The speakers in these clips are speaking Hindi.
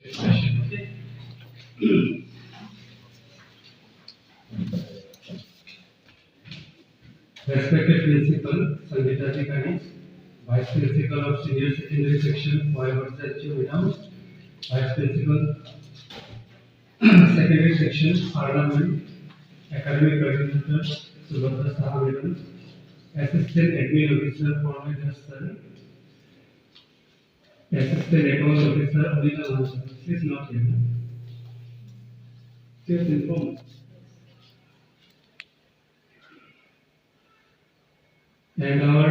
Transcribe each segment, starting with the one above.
discussion. Okay. Respected Principal Sangeeta Tikani, Vice Principal of Senior Secondary Section, Vaivarsachi Madam, Vice Principal Secondary Section, Parliament, Academic Coordinator Subhadra Saha Madam, Assistant Admin Officer Formula Sir, Assistant Accounts Officer Anita Mansur. She is not here. She is informed. And our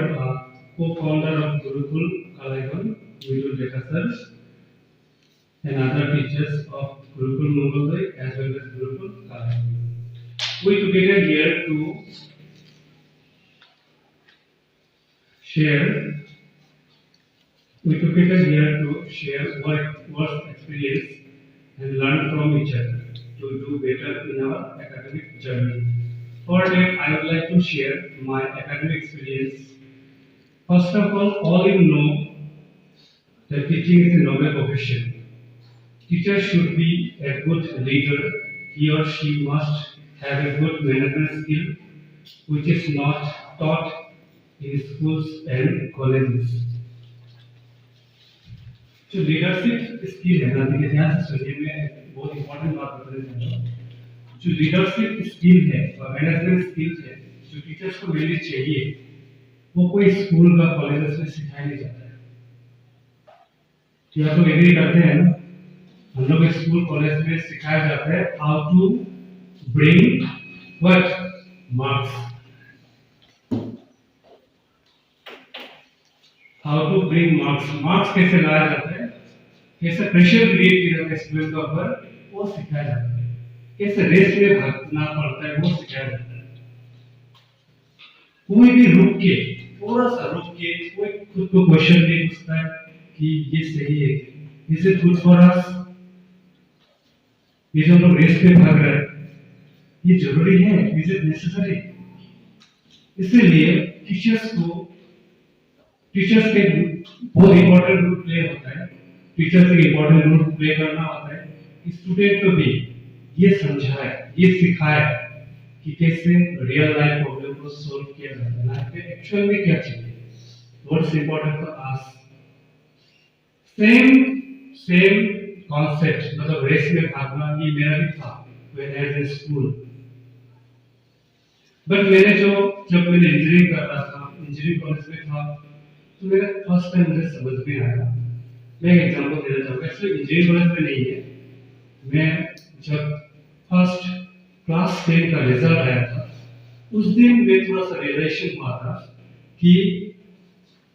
co-founder of Gurukul, Kalaivan, Vidul Data Search, and other teachers of Gurukul Mongolai as well as Gurukul Kalaivan. We together here to share. We together here to share work experience and learn from each other to do better in our academic journey. For that, I would like to share my academic experience. First of all you know that teaching is a noble profession. Teacher should be a good leader. He or she must have a good management skill, which is not taught in schools and colleges. जो लीडरशिप स्किल है ना, देखिए ध्यान से सुनिए, मैं बहुत इंपॉर्टेंट बात बताने जा रहा हूँ। जो लीडरशिप स्किल है और मैनेजमेंट स्किल्स है, जो टीचर्स को मिलनी चाहिए, वो कोई स्कूल का कॉलेजेस में सिखाया नहीं जाता है। क्या आप लोग एग्री करते हैं ना? हम लोग स्कूल कॉलेज में सिखाया जाता है how to bring what marks, how to bring marks, marks कैसे लाया जाता है, कैसे प्रेशर क्रिएट किया जाता है स्टूडेंट के ऊपर, वो सिखाया जाता है। कैसे रेस में भागना पड़ता है, वो सिखाया जाता है। कोई भी रुक के, थोड़ा सा रुक के, कोई खुद को क्वेश्चन नहीं पूछता है कि ये सही है, is it good for us, ये जो हम लोग रेस में भाग रहे हैं, ये जरूरी है, इज इट नेसेसरी? इसलिए टीचर्स के बहुत इंपॉर्टेंट रोल प्ले होता है। टीचर्स के इंपॉर्टेंट रोल प्ले करना होता है कि स्टूडेंट को भी ये समझाए, ये सिखाए कि कैसे रियल लाइफ प्रॉब्लम को सॉल्व किया जाता है, लाइफ में एक्चुअल में क्या चाहिए, what's important for us. Same concept, मतलब रेस में भागना, ये मेरा भी था when I was in school. But मैंने जब मैंने इंजीनियरिंग कर रहा था, इंजीनियरिंग कॉलेज में था, तो मेरा फर्स्ट टाइम मुझे समझ में आया। मैं एक एग्जांपल देना चाहूँगा, एक्चुअली इंजीनियरिंग कॉलेज में नहीं है। मैं जब फर्स्ट क्लास 10 का रिजल्ट आया था, उस दिन में थोड़ा सा रियलाइजेशन हुआ था कि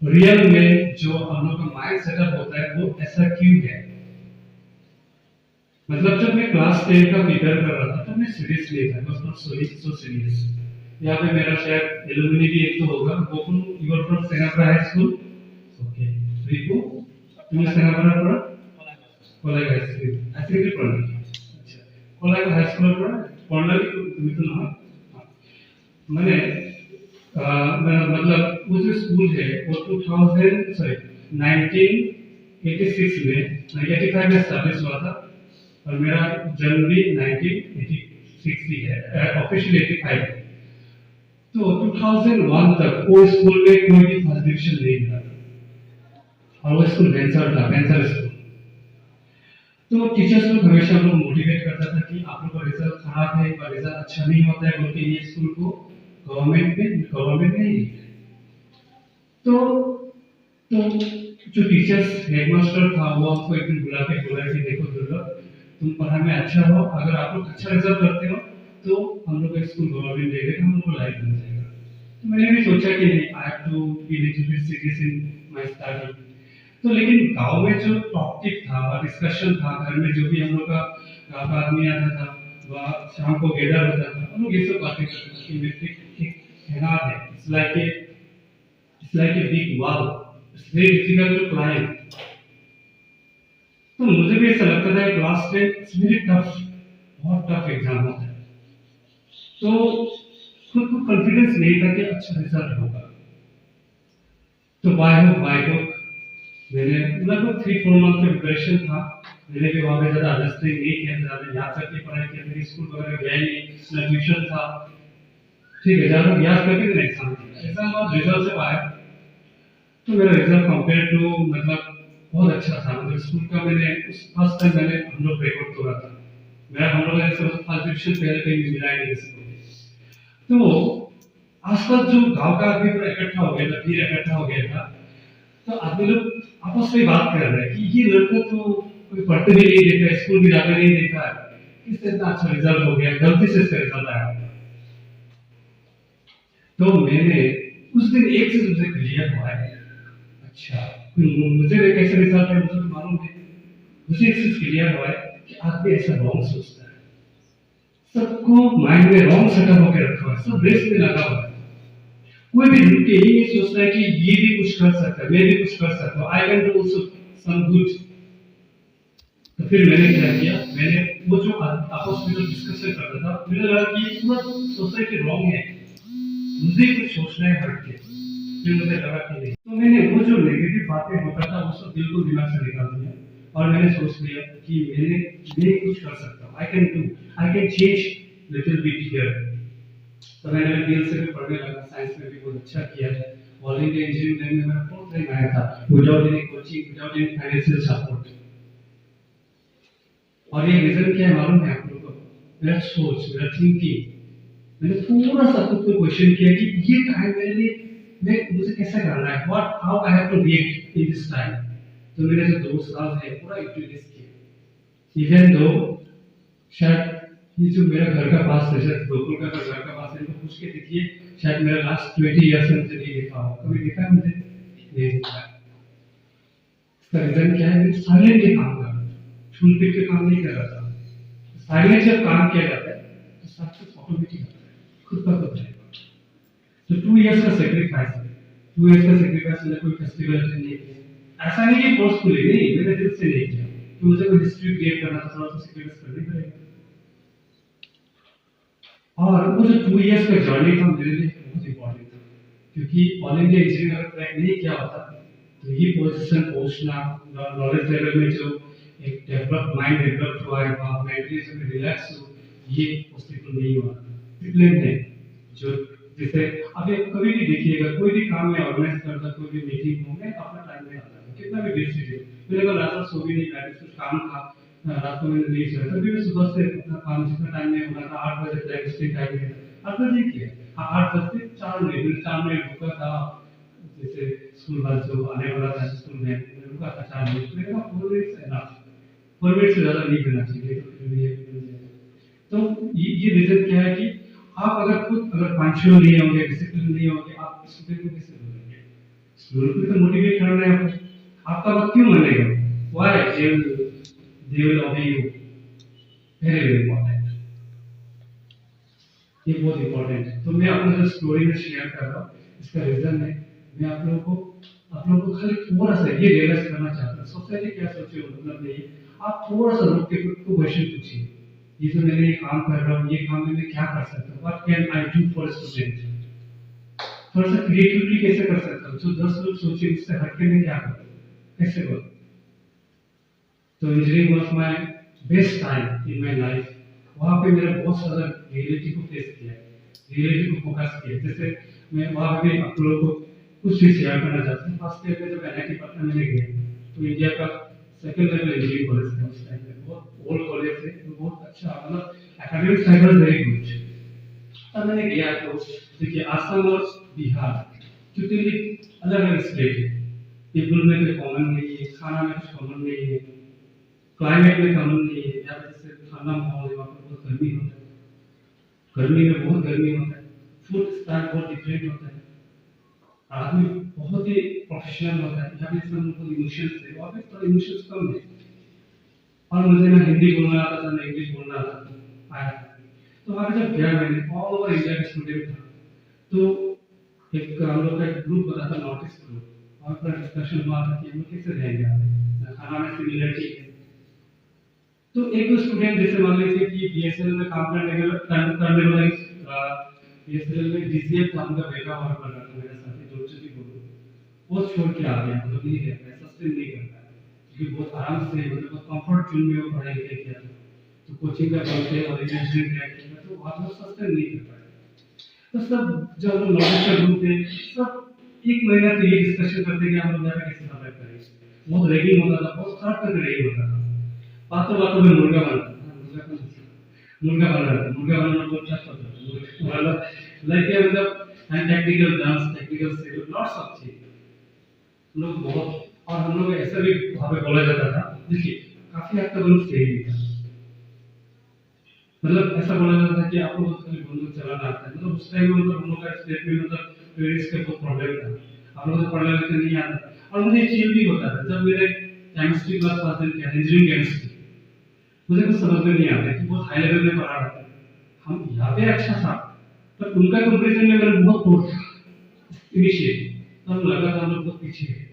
रियल में जो हम लोग का माइंड सेटअप होता है वो ऐसा क्यों है। मतलब जब मैं क्लास 10 का प्रिपेयर कर रहा था तो मैं सीरियस नहीं था, बस नॉट सो सीरियस। यहाँ पे मेरा शायद एलुमनी भी एक तो होगा, Gokul you're from Senapara high school, okay, Ripu तुमने सेनापरा पढ़ा, कोलाग हाई स्कूल, आखिरी पढ़ा, अच्छा कोलाग हाई स्कूल पढ़ा भी तुम्हें तो ना, मैंने मतलब वो जो स्कूल है वो 1986 में 85 में स्टैब्लिश हुआ था और मेरा जन्म भी 1986 है, ऑफिशियली 85 है। तो 2001 तक वो स्कूल में कोई भी फर्स्ट डिवीजन नहीं मिला और वो स्कूल वेंचर था, वेंचर स्कूल। तो टीचर्स लोग हमेशा हम लोग मोटिवेट करता था कि आप लोग का रिजल्ट खराब है या रिजल्ट अच्छा नहीं होता है, बोलते ये स्कूल को गवर्नमेंट नहीं। तो जो टीचर्स हेडमास्टर था वो आपको एक दिन बुला के देखो दुर्लभ, तुम पढ़ाई में अच्छा हो, अगर आप लोग अच्छा रिजल्ट करते हो तो हम लोग का स्कूल गवर्नमेंट देगा, हम लोग को लाइफ मिल जाएगा। तो मैंने भी सोचा कि नहीं, I have to be little bit serious in my study. तो लेकिन गांव में जो टॉपिक था और डिस्कशन था, घर में जो भी हम लोग का गांव का आदमी आता था, वह शाम को गैदर होता था, हम लोग ये सब बातें करते थे कि मैट्रिक एक हैरान है, it's like a big wall, it's very difficult to climb. तो मुझे भी ऐसा लगता था क्लास 10 इट्स वेरी टफ, बहुत टफ एग्जाम होता है। तो खुद को कॉन्फिडेंस नहीं था कि अच्छा रिजल्ट होगा। तो बाय बुक मैंने लगभग 3-4 मंथ का प्रिपरेशन था। मैंने भी वहाँ पे ज़्यादा अंडरस्टैंडिंग नहीं किया, ज़्यादा याद करके पढ़ाई किया, मेरी स्कूल वगैरह गया ही नहीं, ना ट्यूशन था। ठीक है, ज़्यादा याद करके मैंने एग्ज़ाम दिया। एग्ज़ाम और रिजल्ट जब आया, तो मेरा रिजल्ट कंपेयर टू मतलब बहुत अच्छा था। मतलब स्कूल का मैंने उस फर्स्ट टाइम मैंने हम लोग रिकॉर्ड तोड़ा था। मेरा हम लोग ऐसे फर्स्ट डिवीज़न पहले कहीं भी मिला ही नहीं किसी को। तो आसपास जो गाँव का आदमी पूरा इकट्ठा हो गया था, भीड़ इकट्ठा हो गया था। तो आदमी लोग आपस में बात कर रहे हैं कि ये लड़का तो कोई पढ़ते भी नहीं देखा है, स्कूल भी जाते नहीं देखा है, किससे इतना अच्छा रिजल्ट हो गया, गलती से इसका रिजल्ट आया। तो मैंने उस दिन एक चीज मुझे क्लियर हुआ है। अच्छा, मुझे एक ऐसा रिजल्ट है, मुझे तो मालूम है। मुझे एक चीज क्लियर हुआ है कि आदमी ऐसा रॉन्ग सोचता है। सबको माइंड में रॉन्ग सेटअप होकर रखा हुआ है, सब रेस में लगा हुआ है। कोई भी रुक के ये सोचता है कि ये भी कुछ कर सकता है, मैं भी कुछ कर सकता हूँ, I can do also some good. तो फिर मैंने क्या किया, मैंने वो जो आपस में जो डिस्कशन कर रहा था, मुझे लगा कि ये पूरा सोसाइटी रॉन्ग है, मुझे कुछ सोचना है हट के। फिर मुझे लगा कि नहीं, तो मैंने वो जो नेगेटिव बातें होता था उसको बिल्कुल दिमाग से निकाल दिया। और मैंने सोच लिया कि मैं कुछ कर सकता हूँ, I can change little bit here. तो मैंने डीएल से भी पढ़ने लगा, साइंस में भी बहुत अच्छा किया है। ऑल इंडिया इंजीनियरिंग में मेरा फोर्थ रैंक आया था, without any coaching, without any financial support. और ये रीजन क्या है मालूम है आप लोगों को? मेरा सोच, मेरा थिंकिंग। मैंने पूरा सब कुछ को क्वेश्चन किया कि ये टाइम मेरे लिए, मैं मुझे कैसे करना है, what how I have to react in this time. तो मेरे जो 2 साल है पूरा यूटिलाइज किया। इवन दो शायद ये जो मेरा घर का पास है, शायद गोकुल का घर का पास है, इनको पूछ के देखिए, शायद मेरा लास्ट 20 ईयर से मुझे नहीं देखा हो, कभी देखा है मुझे नहीं देखा है। इसका रीजन क्या है? मैं साइलेंटली काम कर रहा था, छुल पीट के काम नहीं कर रहा था। साइलेंट जब काम किया जाता है तो सक्सेस ऑटोमेटिक आता है, खुद का खुद जाएगा। तो 2 इयर्स का सेक्रीफाइस है। 2 इयर्स का सेक्रीफाइस मैंने कोई फेस्टिवल अटेंड नहीं किया, ऐसा नहीं कि फोर्सफुली नहीं, मैंने दिल से नहीं किया कि मुझे कोई हिस्ट्री क्रिएट करना था, थोड़ा सा सेक्रीफाइस करनी पड़ेगा। और वो जो 2 इयर्स का जर्नी था मेरे लिए बहुत इंपॉर्टेंट था, क्योंकि ऑल इंडिया इंजीनियरिंग अगर क्रैक नहीं किया होता तो ये पोजीशन पहुंचना, नॉलेज लेवल में जो एक डेवलप माइंड डेवलप हुआ है, मेंटली जो रिलैक्स हो, ये पॉसिबल नहीं हुआ। डिसिप्लिन है जो, जैसे अभी कभी भी देखिएगा, कोई भी काम में ऑर्गेनाइज करता, कोई भी मीटिंग हो, मैं अपना टाइम में आता हूँ, कितना भी बिजी हो। मेरे को रात सो भी नहीं पाया, कुछ काम था, रात को मैंने नहीं सोया, तभी मैं सुबह से अपना काम जितना टाइम में होना था, 8 बजे तक स्टे टाइम है, 8 बजे किया। 8 बजे 4 मिनट, मैंने 4 मिनट रुका था, जैसे स्कूल बस जो आने वाला था स्कूल में, मैंने रुका था 4 मिनट, मैंने कहा 4 मिनट से ना, 4 मिनट से ज़्यादा नहीं करना चाहिए, तो फिर ये मिल जाएगा। तो ये रीजन क्या है कि आप अगर खुद अगर पंक्चुअल नहीं होंगे, डिसिप्लिन नहीं होंगे, आप स्टूडेंट को कैसे बोलेंगे? स्टूडेंट को तो मोटिवेट करना है आपको। आपका बात क्यों मानेगा? Why they will obey you? Very very important, ये बहुत इंपॉर्टेंट है। तो मैं अपना जो स्टोरी में शेयर कर रहा हूँ, इसका रीजन है मैं आप लोगों को खाली थोड़ा सा ये रियलाइज करना चाहता हूँ, सोसाइटी क्या सोचे हो मतलब नहीं है। आप थोड़ा सा रुक के खुद को क्वेश्चन पूछिए, ये जो मैंने ये काम कर रहा हूँ, ये काम में मैं क्या कर सकता हूँ, what can I do for student. थोड़ा सा क्रिएटिविटी कैसे कर सकता हूँ, जो 10 लोग सोचे उससे हटके मैं क्या करूँ, कैसे करूँ। तो engineering was my best time in my life. वहाँ पे मैंने बहुत सारा रियलिटी को फेस किया, रियलिटी को फोकस किया। जैसे मैं वहाँ पे आप लोगों को कुछ चीज शेयर करना चाहता हूँ। फर्स्ट ईयर में जब एनआईटी पटना में गया, तो इंडिया का सेकंड लेवल इंजीनियरिंग कॉलेज था उस टाइम पे, बहुत ओल्ड कॉलेज है, तो बहुत अच्छा, मतलब academic side was very good. तब मैंने गया तो देखिए आसाम और बिहार टोटली अलग अलग स्टेट है। पीपल में कोई कॉमन नहीं है, खाना में कुछ कॉमन नहीं है, क्लाइमेट में कॉमन नहीं है। यहाँ पे जैसे ठंडा माहौल है, वहाँ पे बहुत गर्मी होता है, गर्मी में बहुत गर्मी होता है, फूड स्टाइल बहुत डिफरेंट होता है, आदमी बहुत ही प्रोफेशनल होता है। यहाँ पे सब मतलब इमोशंस है, वहाँ पे थोड़ा इमोशंस कम है। और मुझे ना हिंदी बोलना आता था, ना इंग्लिश बोलना आता था, आया था। तो वहाँ पे जब गया मैंने, ऑल ओवर इंडिया के स्टूडेंट था, तो एक हम लोग का एक ग्रुप बना था, नॉर्थ ईस्ट ग्रुप, और पूरा डिस्कशन हुआ था कि हम लोग कैसे रहेंगे आगे, खाना में सिमिलरिटी है। तो एक दो स्टूडेंट जैसे मान लीजिए कि बीएसएनएल में काम करने वाला बीएसएनएल में डीसीएफ था, उनका बेटा और कर रहा था मेरे साथ, जो भी बोलूं, वो छोड़ के आ गया, मतलब नहीं रह पाया, सस्टेन नहीं कर पाया, क्योंकि बहुत आराम से मतलब बहुत कंफर्ट जोन में वो पढ़ाई लिखाई किया था। तो कोचिंग का बोलते और इंजीनियरिंग किया किया तो वहाँ पर सस्टेन नहीं कर पाया। तो सब जो हम लोग नॉलेज का ग्रुप थे, सब एक महीना तो ये डिस्कशन करते कि हम लोग यहाँ पे कैसे सर्वाइव करेंगे। बहुत रैगिंग होता था, बहुत खराब करके रैगिंग होता था। बातों बातों में मुर्गा बनता था, मुर्गा बन रहा था, मुर्गा बनना बहुत टफ होता था। मतलब लाइक मतलब एंड टेक्निकल डांस, टेक्निकल से लॉट्स ऑफ थिंग हम लोग बहुत, और हम लोग ऐसा भी वहाँ पे बोला जाता था, देखिए काफी हद तक हम लोग सही भी था। मतलब ऐसा बोला जाता था कि आपको बहुत खाली बंदूक चलाना आता है। मतलब उस टाइम में मतलब हम लोग का स्टेट में मतलब पेरेंट्स का बहुत प्रॉब्लम था, आप लोगों को पढ़ने लिखने नहीं आता था। और मुझे एक चीज भी होता था, जब मेरे केमिस्ट्री क्लास पास किया, इंजीनियरिंग केमिस्ट्री, मुझे कुछ समझ में नहीं आता कि बहुत हाई लेवल में पढ़ा रहा था। हम यहाँ पे अच्छा था, पर उनका कंपैरिजन में मेरा बहुत पोर था इनिशियली, तो हम लगा था हम लोग बहुत पीछे हैं।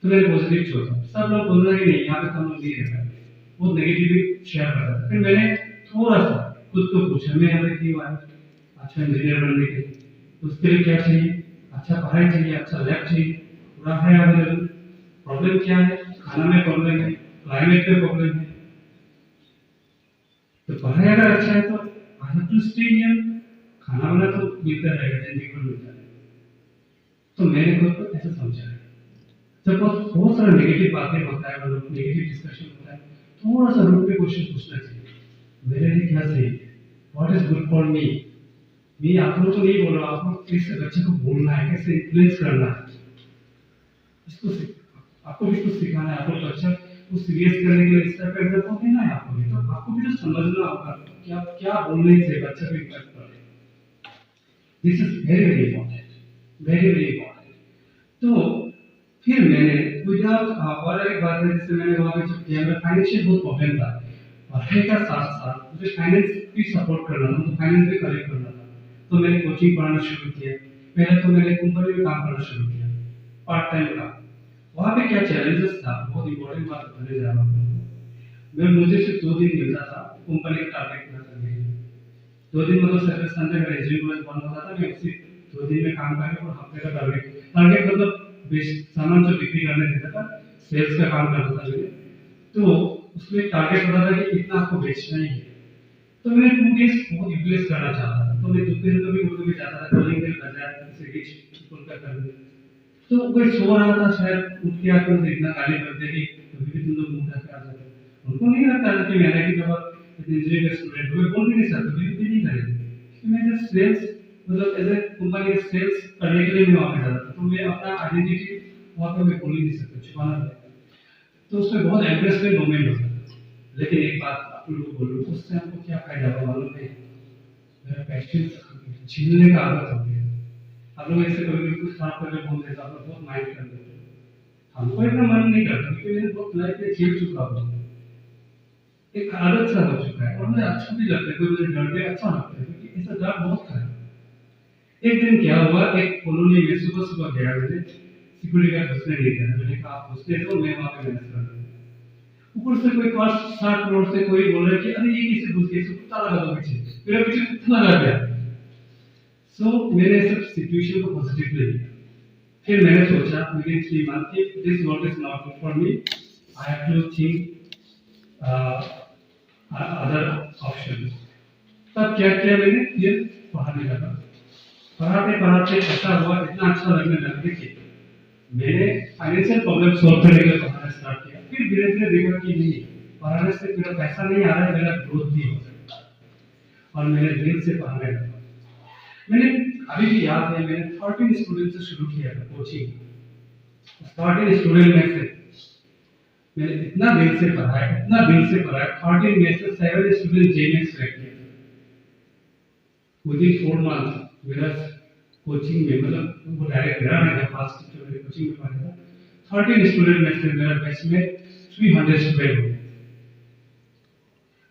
तो मैंने पॉजिटिव सोचा, सब लोग बोल रहे हैं कि नहीं यहाँ पे तो हम लोग नहीं रह पाएंगे, बहुत नेगेटिव शेयर कर रहा था। फिर मैंने थोड़ा सा खुद को पूछा, मैं यहाँ पे क्यों आया, अच्छा इंजीनियर बनने के लिए, तो उसके लिए क्या चाहिए, अच्छा पढ़ाई चाहिए, अच्छा लैब चाहिए, पूरा है अवेलेबल। प्रॉब्लम क्या है, खाना में प्रॉब्लम है, क्लाइमेट में प्रॉब्लम है, तो पढ़ाई अगर अच्छा है तो I have to stay here, खाना वाना तो मिलता रहेगा, जिंदगी भर मिलता है। तो मैंने खुद को ऐसा समझा है। जब बहुत सारा नेगेटिव बातें होता है, मतलब नेगेटिव डिस्कशन होता है, थोड़ा सा रूट पे क्वेश्चन पूछना चाहिए, मेरे लिए क्या सही है, व्हाट इज गुड फॉर मी। मैं आप लोगों को नहीं बोल रहा, आप लोग कैसे बच्चे को बोलना है, कैसे इन्फ्लुएंस करना है, इसको आपको भी कुछ सिखाना है। आपको बच्चा को सीरियस करने के लिए इस तरह का एग्जांपल देना है आपको भी, तो आपको भी तो समझना होगा कि आप क्या बोलने से बच्चा को इम्पैक्ट कर रहे हैं। This is very very important, very very important. तो फिर मैंने विदाउट और एक बात है, जैसे मैंने वहाँ पे जब किया, मेरा फाइनेंशियल बहुत प्रॉब्लम था, पढ़ाई का साथ साथ मुझे फाइनेंस भी सपोर्ट करना था, तो फाइनेंस भी कलेक्ट करना था। तो मैंने कोचिंग पढ़ाना शुरू किया। पहले तो मैंने कंपनी में काम करना शुरू किया, पार्ट टाइम काम। वहाँ पे क्या चैलेंजेस था, बहुत इंपॉर्टेंट बात बताने जा रहा हूँ। मैं मुझे सिर्फ 2 दिन मिलता था कंपनी का टारगेट पूरा करने के लिए। 2 दिन मतलब सैटरडे संडे मेरा एग्जीक्यूटिव बंद होता था, मैं उसी 2 दिन में काम करके और हफ्ते का टारगेट टारगेट मतलब सामान जो बिक्री करने देता था, सेल्स का काम करता था मैंने। तो उसमें टारगेट होता था कि इतना आपको बेचना ही है। तो मैं 2 डेज बहुत यूटिलाइज करना चाहता था, तो मैं दोपहर में भी उठ के जाता था कॉलिंग बेल बजाया, जैसे रिच पीपल का करने। तो कोई सो रहा था, शायद उठ के आकर मुझे इतना गाली बकते कि कभी भी तुम लोग मुंह ढक के आ जाते हो। उनको नहीं लगता था कि मैं आईआईटी जब इंजीनियरिंग का स्टूडेंट हूँ, बोल भी नहीं सकता, बिल्कुल भी नहीं करेंगे, क्योंकि मैं जस्ट सेल्स मतलब एज ए कंपनी के सेल्स करने के लिए मैं वहाँ पे जाता था। तो मैं अपना आइडेंटिटी वहाँ पे मैं बोल ही नहीं सकता, छुपाना पड़ेगा। तो उसमें बहुत एम्बेरसमेंट मोमेंट होता था। लेकिन एक बात आप लोगों को बोलूँ, उससे हमको क्या फायदा हुआ मालूम है, मेरा पैशन छीनने का आदत हो गया। आप लोग ऐसे कभी भी कुछ खराब करके बोल देते, आप लोग बहुत माइंड कर देते हो। हमको इतना मन नहीं करता, क्योंकि मैंने बहुत लाइफ में झेल चुका हूँ, एक आदत सा हो चुका है, और मुझे अच्छा भी लगता है, कोई मुझे डर दे अच्छा लगता है, क्योंकि ऐसा डर बहुत था। एक दिन क्या हुआ, एक कॉलोनी में सुबह सुबह गया, मैंने सिक्योरिटी गार्ड घुसने नहीं दिया, मैंने कहा आप घुसने दो, मैं वहाँ पे मैनेज कर दूँगा। ऊपर से कोई 60 करोड़ से कोई बोल रहा है कि अरे ये कैसे घुस गया, कुत्ता लगा दो पीछे, मेरा पीछे कुत्ता लगा गया। सो मैंने सब सिचुएशन को पॉजिटिवली लिया। फिर मैंने सोचा विदिन 3 मंथ कि this work is not good for me, I have to think other option. तब क्या किया मैंने, फिर पढ़ाने लगा। पढ़ाते पढ़ाते ऐसा हुआ, इतना अच्छा लगने लगा। देखिए मैंने फाइनेंशियल प्रॉब्लम सॉल्व करने के लिए पढ़ाना स्टार्ट किया, फिर धीरे धीरे देखा कि नहीं, पढ़ाने से मेरा पैसा नहीं आ रहा है, मेरा ग्रोथ भी हो सकता है, और मैंने दिल से पढ़ाने लगा। मैंने अभी भी याद है, मैंने 13 स्टूडेंट से शुरू किया था कोचिंग। 13 स्टूडेंट में से मैंने इतना दिल से पढ़ाया, इतना दिल से पढ़ाया, 13 में से 7 स्टूडेंट जेईई क्रैक किए। विदिन 4 मंथ मेरा कोचिंग में, मतलब वो डायरेक्ट मेरा नहीं था, फास्ट जो मेरे कोचिंग में पढ़ा था, 13 स्टूडेंट में से मेरा बैच में 300 स्टूडेंट हो गए।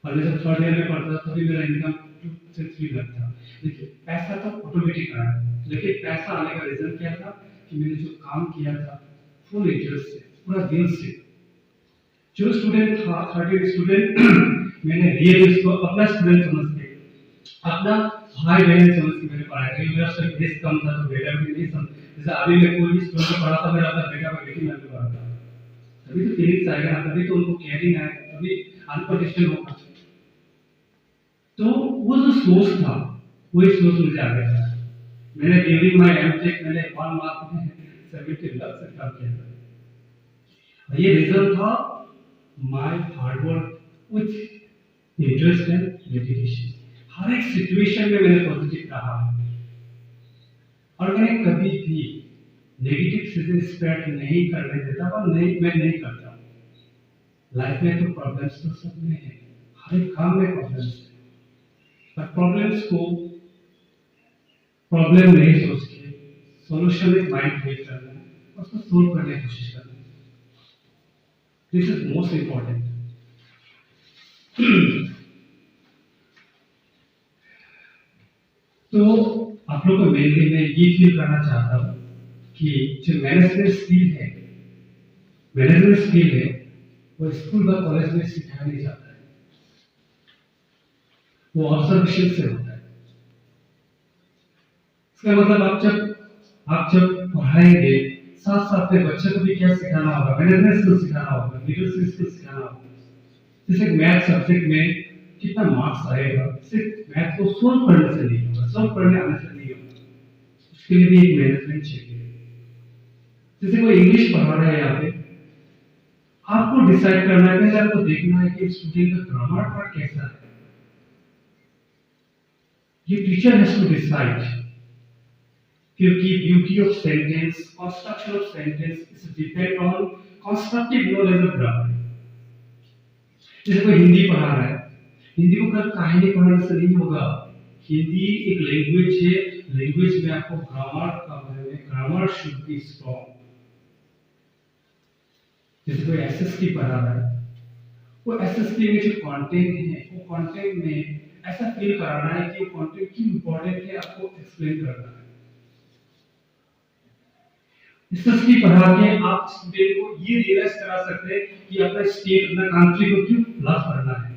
और मैं जब थर्ड ईयर में पढ़ता था, तभी मेरा इनकम 2 से 3 लाख था। देखिए पैसा तो ऑटोमेटिक आया, लेकिन पैसा आने का रीजन क्या था कि मैंने जो काम किया था फुल इंटरेस्ट से, पूरा दिल से। जो स्टूडेंट था 13 स्टूडेंट मैंने रियल इसको अपना स्टूडेंट समझ के, अपना भाई बहन समझ के मैंने पढ़ाया। क्योंकि मेरा सिर्फ बेस कम था, तो बेटा भी नहीं समझ, जैसे अभी मैं कोई भी स्टूडेंट को पढ़ाता, मेरा अपना बेटा को बेटी मैं पढ़ाता। तभी तो फीलिंग्स आएगा ना, तभी तो उनको केयरिंग आएगा, तभी अनकंडीशनल होगा। तो वो जो सोच था, वही सोच मुझे आ गया था। मैंने ड्यूरिंग माय एमटेक मैंने 1 मार्क में 70 लाख से काम किया था। और ये रीजन था my hard work with interest and dedication. हर एक सिचुएशन में मैंने पॉजिटिव रहा, और मैंने कभी भी नेगेटिव चीजें स्प्रेड नहीं करने देता, और नहीं, मैं नहीं करता। लाइफ में तो प्रॉब्लम्स तो सब में है, हर एक काम में प्रॉब्लम्स है, पर प्रॉब्लम्स को प्रॉब्लम नहीं सोच के सॉल्यूशन में माइंड क्रिएट करना है, उसको सोल्व करने की कोशिश करना है। This is most important. तो आप लोग को मेनली मैं ये फील करना चाहता हूँ कि जो मैनेजमेंट स्किल है वो स्कूल या कॉलेज में सिखाया नहीं जाता है, वो ऑब्जर्वेशन से होता है। इसका मतलब आप जब पढ़ाएंगे, साथ साथ में बच्चे को भी क्या सिखाना होगा, मैनेजमेंट स्किल सिखाना होगा, लीडरशिप स्किल सिखाना होगा। जैसे मैथ सब्जेक्ट में कितना मार्क्स आएगा, सिर्फ मैथ को सोल्व करने से नहीं होगा, सोल्व करने आने से नहीं होगा, उसके लिए भी एक मैनेजमेंट चाहिए। जैसे कोई इंग्लिश पढ़ा रहा है, यहाँ पे आपको डिसाइड करना है, पहले आपको देखना है कि स्टूडेंट का ग्रामर पार्ट कैसा है। ये टीचर हैज टू डिसाइड, क्योंकि beauty of sentence, construction of sentence is depend on constructive knowledge of grammar. जैसे कोई हिंदी पढ़ा रहा है, हिंदी को कल कहानी पढ़ने से नहीं होगा। हिंदी एक लैंग्वेज है, लैंग्वेज में आपको ग्रामर का ग्रामर शुड बी स्ट्रांग। जैसे कोई एसएसटी पढ़ा रहा है, वो एसएसटी में जो कंटेंट है, वो कंटेंट में ऐसा फील कराना है कि वो कंटेंट क्यों इंपॉर्टेंट है, आपको एक्सप्लेन करना है। एसएसटी पढ़ा के आप स्टूडेंट को ये रियलाइज करा सकते हैं कि अपना स्टेट, अपना कंट्री को क्यों लव करना है।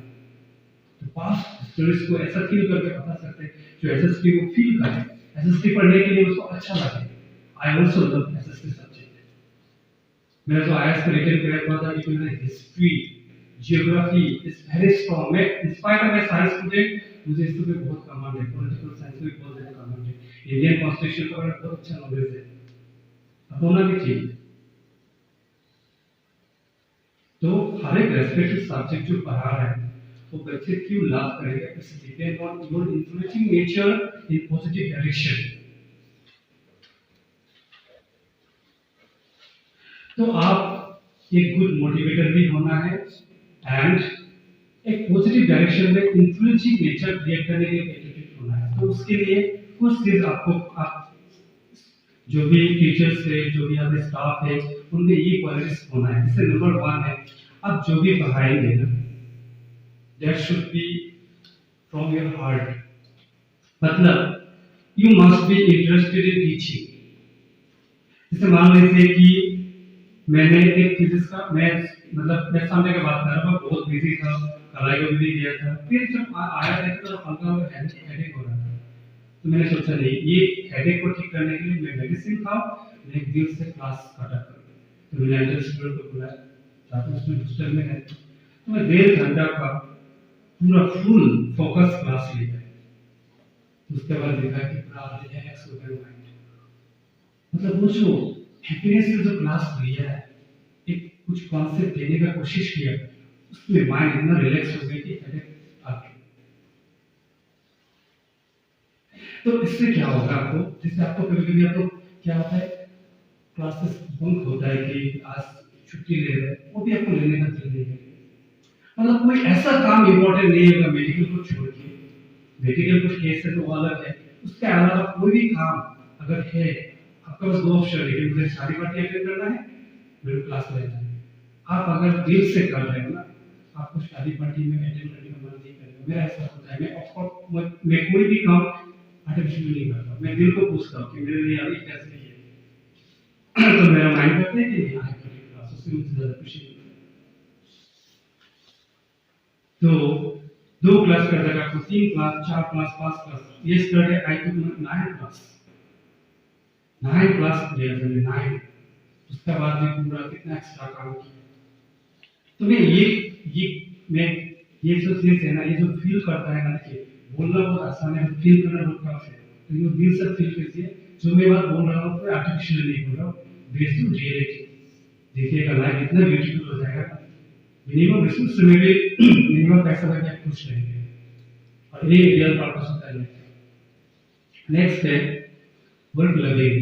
तो पास्ट स्टोरीज को ऐसा फील करके बता सकते हैं जो एसएसटी को फील करे, एसएसटी पढ़ने के लिए उसको अच्छा लगे। I also love SST subject. मेरा जो आईएएस का रिटन क्रैक हुआ था कि मेरा history, geography is very strong. मैं इंस्पायर मैं साइंस स्टूडेंट, मुझे हिस्ट्री में बहुत कमांड है, पॉलिटिकल साइंस में बहुत ज्यादा कमांड है, इंडियन कॉन्स्टिट्यूशन का बहुत अच्छा नॉलेज है, होना भी चाहिए। तो हर एक रेस्पेक्टिव सब्जेक्ट जो पढ़ा रहा है वो बच्चे क्यों लव करेंगे, it's depend on your influencing nature in positive direction. तो आप एक गुड मोटिवेटर भी होना है एंड एक पॉजिटिव डायरेक्शन में इन्फ्लुएंसिंग नेचर क्रिएट करने के लिए एटीट्यूड होना है। तो उसके लिए कुछ चीज आपको आप जो भी टीचर्स है, जो भी आपके स्टाफ है, उनके ये क्वालिटीज होना है। जैसे नंबर 1 है, आप जो भी पढ़ाएंगे ना, that should be from your heart. मतलब you must be interested in teaching. जैसे मान लीजिए कि मैंने एक फिजिक्स का मैं सामने का बात कर रहा हूँ, बहुत बिजी था, कलाई को भी गया था, फिर जब आया था तो हल्का हेडेक हो रहा था। तो मैंने सोचा नहीं, ये हेडेक को ठीक करने के लिए मैं मेडिसिन खाऊं, मैं एक दिन से क्लास काटा करूं। तो मैंने एंजल स्टूडेंट को बुलाया, रात उसमें हॉस्टल में है, तो मैं 1.5 घंटा का पूरा फुल फोकस क्लास लिया। उसके बाद देखा कि पूरा रिलैक्स हो गया माइंड। मतलब वो जो हैप्पीनेस से जो क्लास लिया है, एक कुछ कॉन्सेप्ट देने का कोशिश किया, उसमें माइंड इतना रिलैक्स हो गया कि हेडेक आ गई। तो इससे क्या होगा आपको, जैसे आपको कभी-कभी आपको क्या होता है, क्लासेस बंक होता है कि आज छुट्टी ले रहे हैं, वो भी आपको लेने का दिल नहीं करेगा। मतलब कोई ऐसा काम इंपॉर्टेंट नहीं होगा मेडिकल को छोड़ के, मेडिकल कुछ केस है तो वो अलग है, उसके अलावा कोई भी काम अगर है, आपके पास 2 ऑप्शन है कि मुझे सारी पार्टी अटेंड करना है, मेरे क्लास लेना है। आप अगर दिल से कर रहे हो ना, आपको शादी पार्टी में अटेंड करने का मन नहीं करेगा। मेरा ऐसा होता है, मैं कोई भी काम आर्टिफिशियल नहीं करता, मैं दिल को पूछता हूँ कि मेरे लिए अभी कैसे है। तो मेरा माइंड करता है कि नहीं आए क्लास, उससे मुझे ज्यादा खुशी मिलती है। तो 2 क्लास का जगह आपको 3 class, 4 class, 5 class. yesterday I took 9 class, 9 class लिया मैंने, 9। उसके बाद भी पूरा कितना एक्स्ट्रा काम किया। तो ये मैं ये जो चीज है ना, ये जो फील करता है ना, देखिए बोलना बहुत आसान है, फील करना बहुत टफ है। तो ये दिल से फील कीजिए, जो मैं बात बोल रहा हूँ कोई आर्टिफिशियल नहीं बोल रहा हूँ, बेस्ड ऑन रियलिटी। देखिएगा लाइफ इतना ब्यूटीफुल हो जाएगा, मिनिमम रिसोर्स में भी मिनिमम पैसा लगे आप खुश रहेंगे, और ये रियल पर्पस होता है। नेक्स्ट है वर्क लविंग।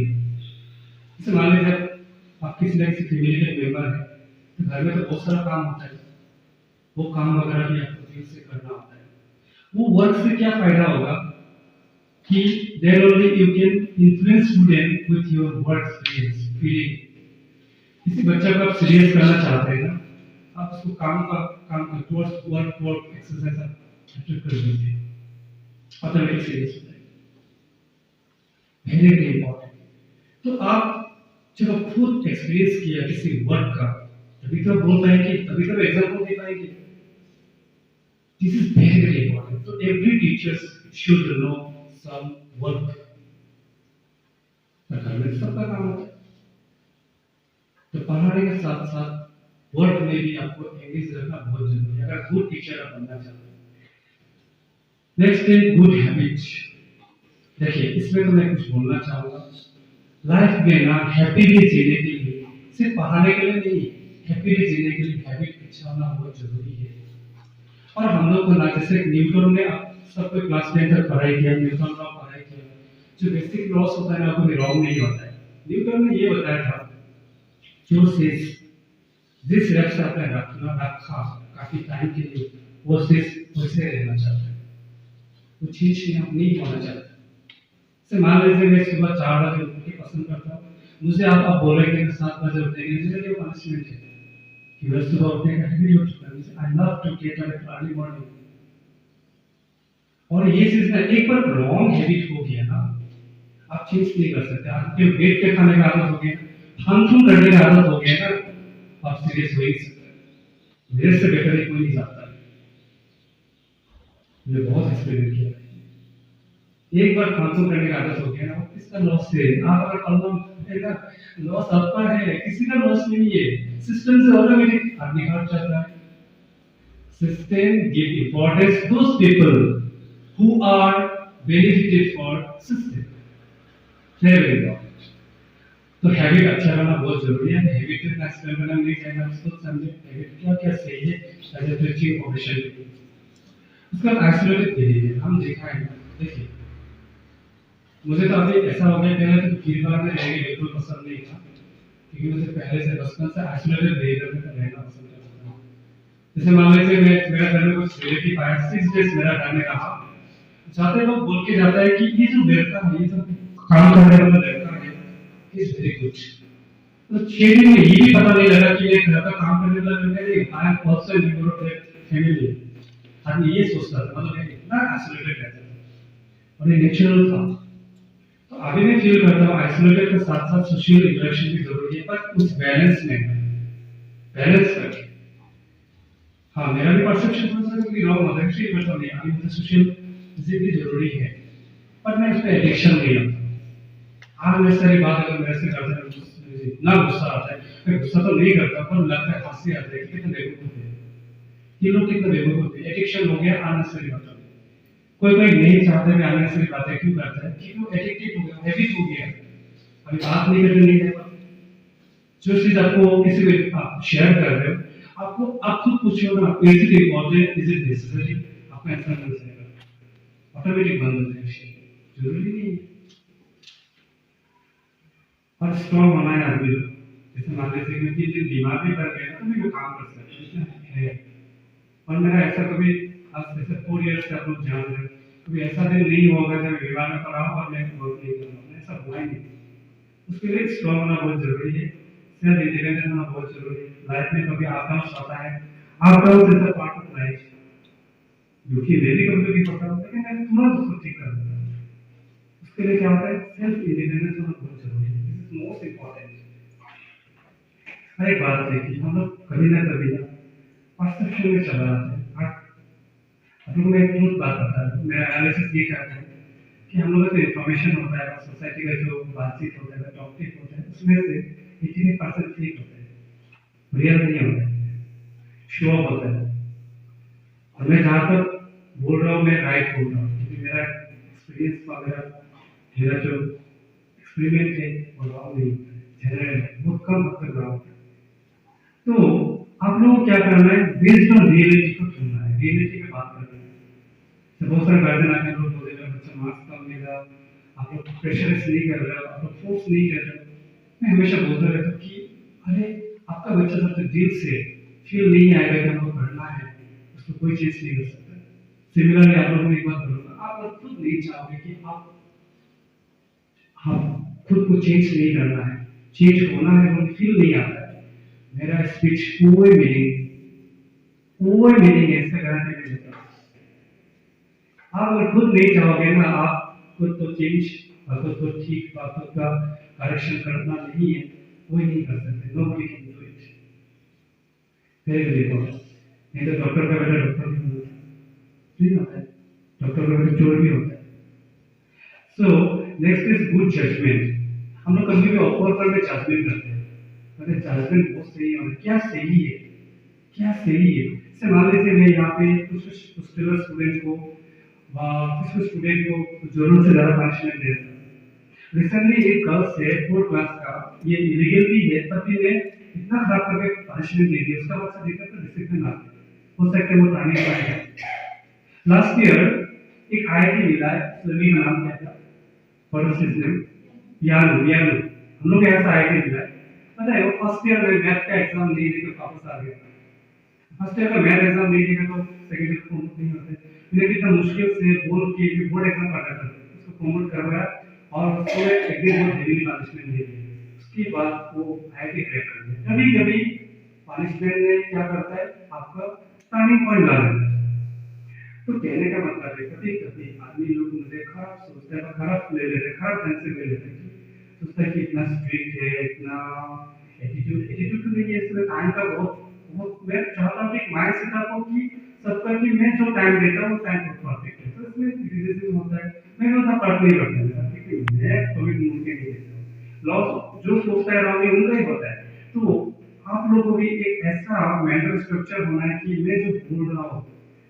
जैसे मान लीजिए आप किसी न किसी फैमिली के मेंबर है, तो घर में तो बहुत सारा काम होता है, वो काम वगैरह भी आपको दिल से करना होता है। वो वर्क से क्या फायदा होगा कि there only you can influence student with your words feeling. किसी बच्चा को आप सीरियस करना चाहते हैं ना, आप उसको काम टुवर्ड्स वर्क एक्सरसाइज आप कर दीजिए, ऑटोमेटिक सीरियस हो जाएगा। Very very important. तो आप जब आप खुद एक्सपीरियंस किया किसी वर्क का, तभी तो बोल पाएंगे, तभी तो एग्जाम्पल दे पाएंगे। This is very very important. तो every teachers should know some work. घर में सबका काम होता है, तो पढ़ाने के साथ साथ वर्क में भी आपको एंगेज रखना बहुत जरूरी है, अगर गुड टीचर आप बनना चाहते हैं। नेक्स्ट है गुड हैबिट्स। देखिए इसमें तो मैं कुछ बोलना चाहूंगा, लाइफ में ना हैप्पीली जीने के लिए, सिर्फ पढ़ाने के लिए नहीं, हैप्पीली जीने के लिए हैबिट अच्छा होना बहुत जरूरी है। और हम लोग को ना, जैसे न्यूटन ने सबको क्लास 10 तक पढ़ाई किया, न्यूटन लॉ पढ़ाई किया, जो बेसिक लॉस होता है ना वो रॉन्ग नहीं होता है। न्यूटन ने ये बताया था, जो चीज जिस रफ से आपने रखा काफी टाइम के लिए, वो चीज वैसे रहना चाहता है, वो चीज नहीं होना चाहता। से मान लीजिए मैं सुबह 4 बजे उठ के पसंद करता हूँ, मुझे आप बोलेंगे 7 बजे उठेंगे, मेरे लिए पनिशमेंट है कि मैं सुबह उठने का हैबिट हो चुका है। I love to get up early morning. और ये चीज ना एक बार रॉन्ग हैबिट हो गया ना, आप चेंज नहीं कर सकते। आपके वेट पे खाने का आदत हो गया, फंक्शन करने का आदत हो गया ना, आप सीरियस हो ही सकते। मेरे से बेटर कोई नहीं जानता, मैं बहुत एक्सपीरियंस किया। एक बार फंक्शन करने का आदत हो गया ना, किसका लॉस है? आप अगर कलम लॉस आपका है, किसी का लॉस नहीं है, सिस्टम से ऑटोमेटिक आदमी हट जाता है। System give importance to those people who are benefited for system. Very important. तो हैबिट अच्छा करना बहुत जरूरी है। हैबिट को एक्सप्लेन करना नहीं चाहिए, उसको समझे हैबिट क्या क्या सही है एज ए टीचिंग प्रोफेशन के लिए। उसका आइसोलेटेड बिहेवियर हम देखा है। देखिए मुझे तो अभी ऐसा हो गया, पहले तो भीड़ भाड़ में रहना बिल्कुल पसंद नहीं था, क्योंकि मुझे पहले से बचपन से आइसोलेटेड बिहेवियर में रहना पसंद था। जैसे मान लीजिए मेरा घर में कुछ रिलेटिव आया, 6 डेज मेरा घर में रहा, जाते वक्त बोल के जाता है कि ये जो लड़का है, ये जो काम करने वाला लड़का है, इज वेरी गुड। तो 6 दिन में ये भी पता नहीं लगा कि ये घर का काम करने वाला लड़का है, I am also in your family. आदमी ये सोचता था, मतलब इतना आइसोलेटेड रहता था, और ये नेचुरल था। तो अभी मैं फील करता हूँ आइसोलेटेड के साथ साथ सोशल इंटरेक्शन भी जरूरी है, पर कुछ बैलेंस में, बैलेंस करके। हाँ मेरा भी परसेप्शन हो सकता है कि रॉन्ग होता है, फील करता हूँ अभी मुझे सोशल भी जरूरी है, पर मैं इस पे एडिक्शन नहीं रखता। आज मैं सारी बात अगर मेरे से करते हैं इतना गुस्सा आता है, मैं गुस्सा तो नहीं करता, पर लगता है हंसी आता है कि कितने बेवकूफ है ये लोग, कितने बेवकूफ है। एडिक्शन हो गया अननेसेसरी बातों में। कोई नहीं चाहता है अननेसेसरी बातें क्यों करता है, क्योंकि वो एडिक्टेड हो गया, हैबिट हो गया। अभी बात नहीं करते नहीं है, जो चीज आपको किसी को आप शेयर कर रहे हो, आपको आप खुद पूछो ना, is it important, is it necessary, आपका आंसर मिल जाएगा, ऑटोमेटिक बंद हो जाएगा। जरूरी नहीं है। और स्ट्रॉन्ग होना है आदमी को। जैसे मान लीजिए कि 3 दिन बीमार भी पड़ गया तो भी वो काम कर सकता है। और मेरा ऐसा कभी आज जैसे 4 इयर्स से आप लोग जान रहे हैं, कभी ऐसा दिन नहीं होगा जब बीमार में पड़ा हो और मैं वर्क नहीं करूँगा, ऐसा हुआ ही नहीं। उसके लिए स्ट्रॉन्ग होना बहुत जरूरी है, सेल्फ इंडिपेंडेंट होना बहुत जरूरी है। लाइफ में कभी अप डाउन आता है, up down is a part of life, जो कि मैं भी कभी पता होता है, लेकिन मैं तुरंत उसको ठीक कर देता हूँ। उसके लिए क्या होता है, सेल्फ इंडिपेंडेंस होना बहुत जरूरी है, दिस इज मोस्ट इंपॉर्टेंट। हर एक बात है कि हम लोग कभी ना परसेप्शन में चला जाते हैं। आप लोगों में एक ट्रूथ बात बता रहा हूँ, मेरा एनालिसिस ये कहता है कि हम लोगों का इंफॉर्मेशन होता है, सोसाइटी का जो बातचीत होता है, टॉपिक होता है, उसमें से 88% फेक होता है, रियल नहीं होता है। शो ऑफ होता है। और मैं जहाँ तक बोल रहा हूँ मैं राइट बोल रहा हूँ, क्योंकि मेरा एक्सपीरियंस वगैरह, मेरा जो एक्सपेरिमेंट है वो रॉन्ग नहीं होता है, जनरल है, बहुत कम हद तक रॉन्ग है। तो आप लोगों को क्या करना है, बेस्ड ऑन रियलिटी को चुनना है, रियलिटी में बात करना है। तो बहुत सारे गार्जियन आके लोग बोल देगा बच्चा मार्क्स कम लेगा, आप लोग प्रेशराइज नहीं कर रहे हो, आप लोग फोर्स नहीं कर रहे हो। मैं हमेशा बोलता रहता हूँ कि अरे आपका बच्चा जब तक दिल से फील नहीं आएगा कि हमको पढ़ना है, उसको कोई चीज नहीं कर सकता। सिमिलरली आप लोगों को एक बात बोलूंगा, आप लोग खुद नहीं चाहोगे कि आप खुद को चेंज नहीं करना है, चेंज होना है, वो फील नहीं आता है। मेरा स्पीच कोई मीनिंग है, इसका गारंटी नहीं देता। आप अगर खुद नहीं चाहोगे ना, आप खुद को चेंज और खुद को ठीक और खुद का करेक्शन करना नहीं है, कोई नहीं कर सकते, नोबडी कैन डू इट। फिर देखो, नहीं तो डॉक्टर का बेटा डॉक्टर भी नहीं होता है, डॉक्टर का बेटा चोर भी होता है। So next is good judgement. हम लोग कभी भी ऑफर पर में जजमेंट करते हैं, अरे जजमेंट बहुत सही है, क्या सही है, क्या सही है। जैसे मान लीजिए मैं यहाँ पे कुछ स्टूडेंट को किसी स्टूडेंट को जरूरत से ज्यादा पनिशमेंट दे रहा है। रिसेंटली एक गर्ल्स है 4th क्लास का, ये इलीगल भी है, तब भी मैं इतना खराब करके पनिशमेंट दे दी, उसका मकसद देखकर तो डिसिप्लिन आ गया, हो सकता है वो ट्रेनिंग पाएगा। लास्ट ईयर एक आईआईटी मिला है, सभी का नाम क्या था, व्हाट इज नेम, यानू। हम लोग यहाँ से आईआईटी मिला है, पता है वो फर्स्ट ईयर में मैथ का एग्जाम नहीं देकर वापस आ गया। फर्स्ट ईयर का मैथ एग्जाम नहीं देगा तो सेकंड ईयर प्रमोट नहीं होता है। मैंने कितना मुश्किल से बोल के भी बोर्ड एग्जाम पढ़ा था, उसको प्रमोट करवाया और उसको एक दिन बहुत हेवी पनिशमेंट दे दी। उसके बाद वो आईआईटी क्रैक कर गया। कभी कभी पनिशमेंट में क्या करता है, आपका टर्निंग पॉइंट ला देता है। तो कहने का मतलब है कभी कभी आदमी लोग मुझे खराब सोचते हैं, खराब ले लेते हैं, खराब ढंग से ले लेते हैं, सोचता है कि इतना स्ट्रिक्ट है, इतना एटीट्यूड तो नहीं है, इसमें टाइम का बहुत बहुत मैं चाहता हूँ कि माइंड सेट आपको कि सबका कि मैं जो टाइम देता हूँ टाइम बहुत परफेक्ट है, तो इसमें क्रिटिसिज्म होता है। मैं उतना फर्क नहीं पड़ता है क्योंकि मैं कभी मूड के नहीं देता हूँ, लॉस जो सोचता है राउंड उनका ही होता है। तो आप लोगों को भी एक ऐसा मेंटल स्ट्रक्चर होना है कि मैं जो बोल रहा हूँ,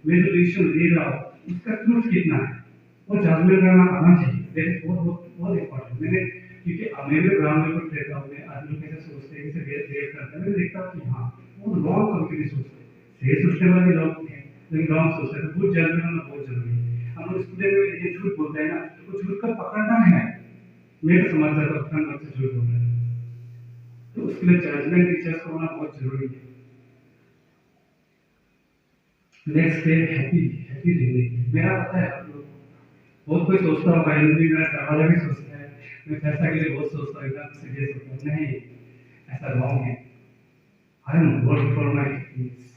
मैं जो डिसीजन ले रहा हूँ, उसका ट्रूथ कितना है वो जजमेंट करना आना चाहिए। दैट इज बहुत बहुत बहुत इंपॉर्टेंट। मैंने क्योंकि मैं भी ग्राउंड लेवल पे रहता हूँ, मैं आदमी कैसे सोचते हैं, कैसे बिहेव करते हैं, मैं देखता हूँ कि हाँ वो रॉन्ग कभी नहीं सोचते, सही सोचने वाले लोग हैं लेकिन रॉन्ग सोचते हैं। तो गुड जजमेंट होना बहुत जरूरी है। हम लोग स्टूडेंट में ये झूठ बोलते हैं ना, तो झूठ का पकड़ना है, मैं तो समझ जाता हूँ अपना मन से झूठ बोल रहा है, तो उसके लिए जजमेंट टीचर्स को होना बहुत जरूरी है। नेक्स्ट है हैप्पी हैप्पी जिंदगी। मेरा पता है आप लोग बहुत कोई सोचता होगा, हिंदी मेरा दरवाजा भी सोचता है, मैं पैसा के लिए बहुत सोचता हूँ, एकदम सीरियस होता हूँ, नहीं ऐसा रॉन्ग है। I M work for my happiness.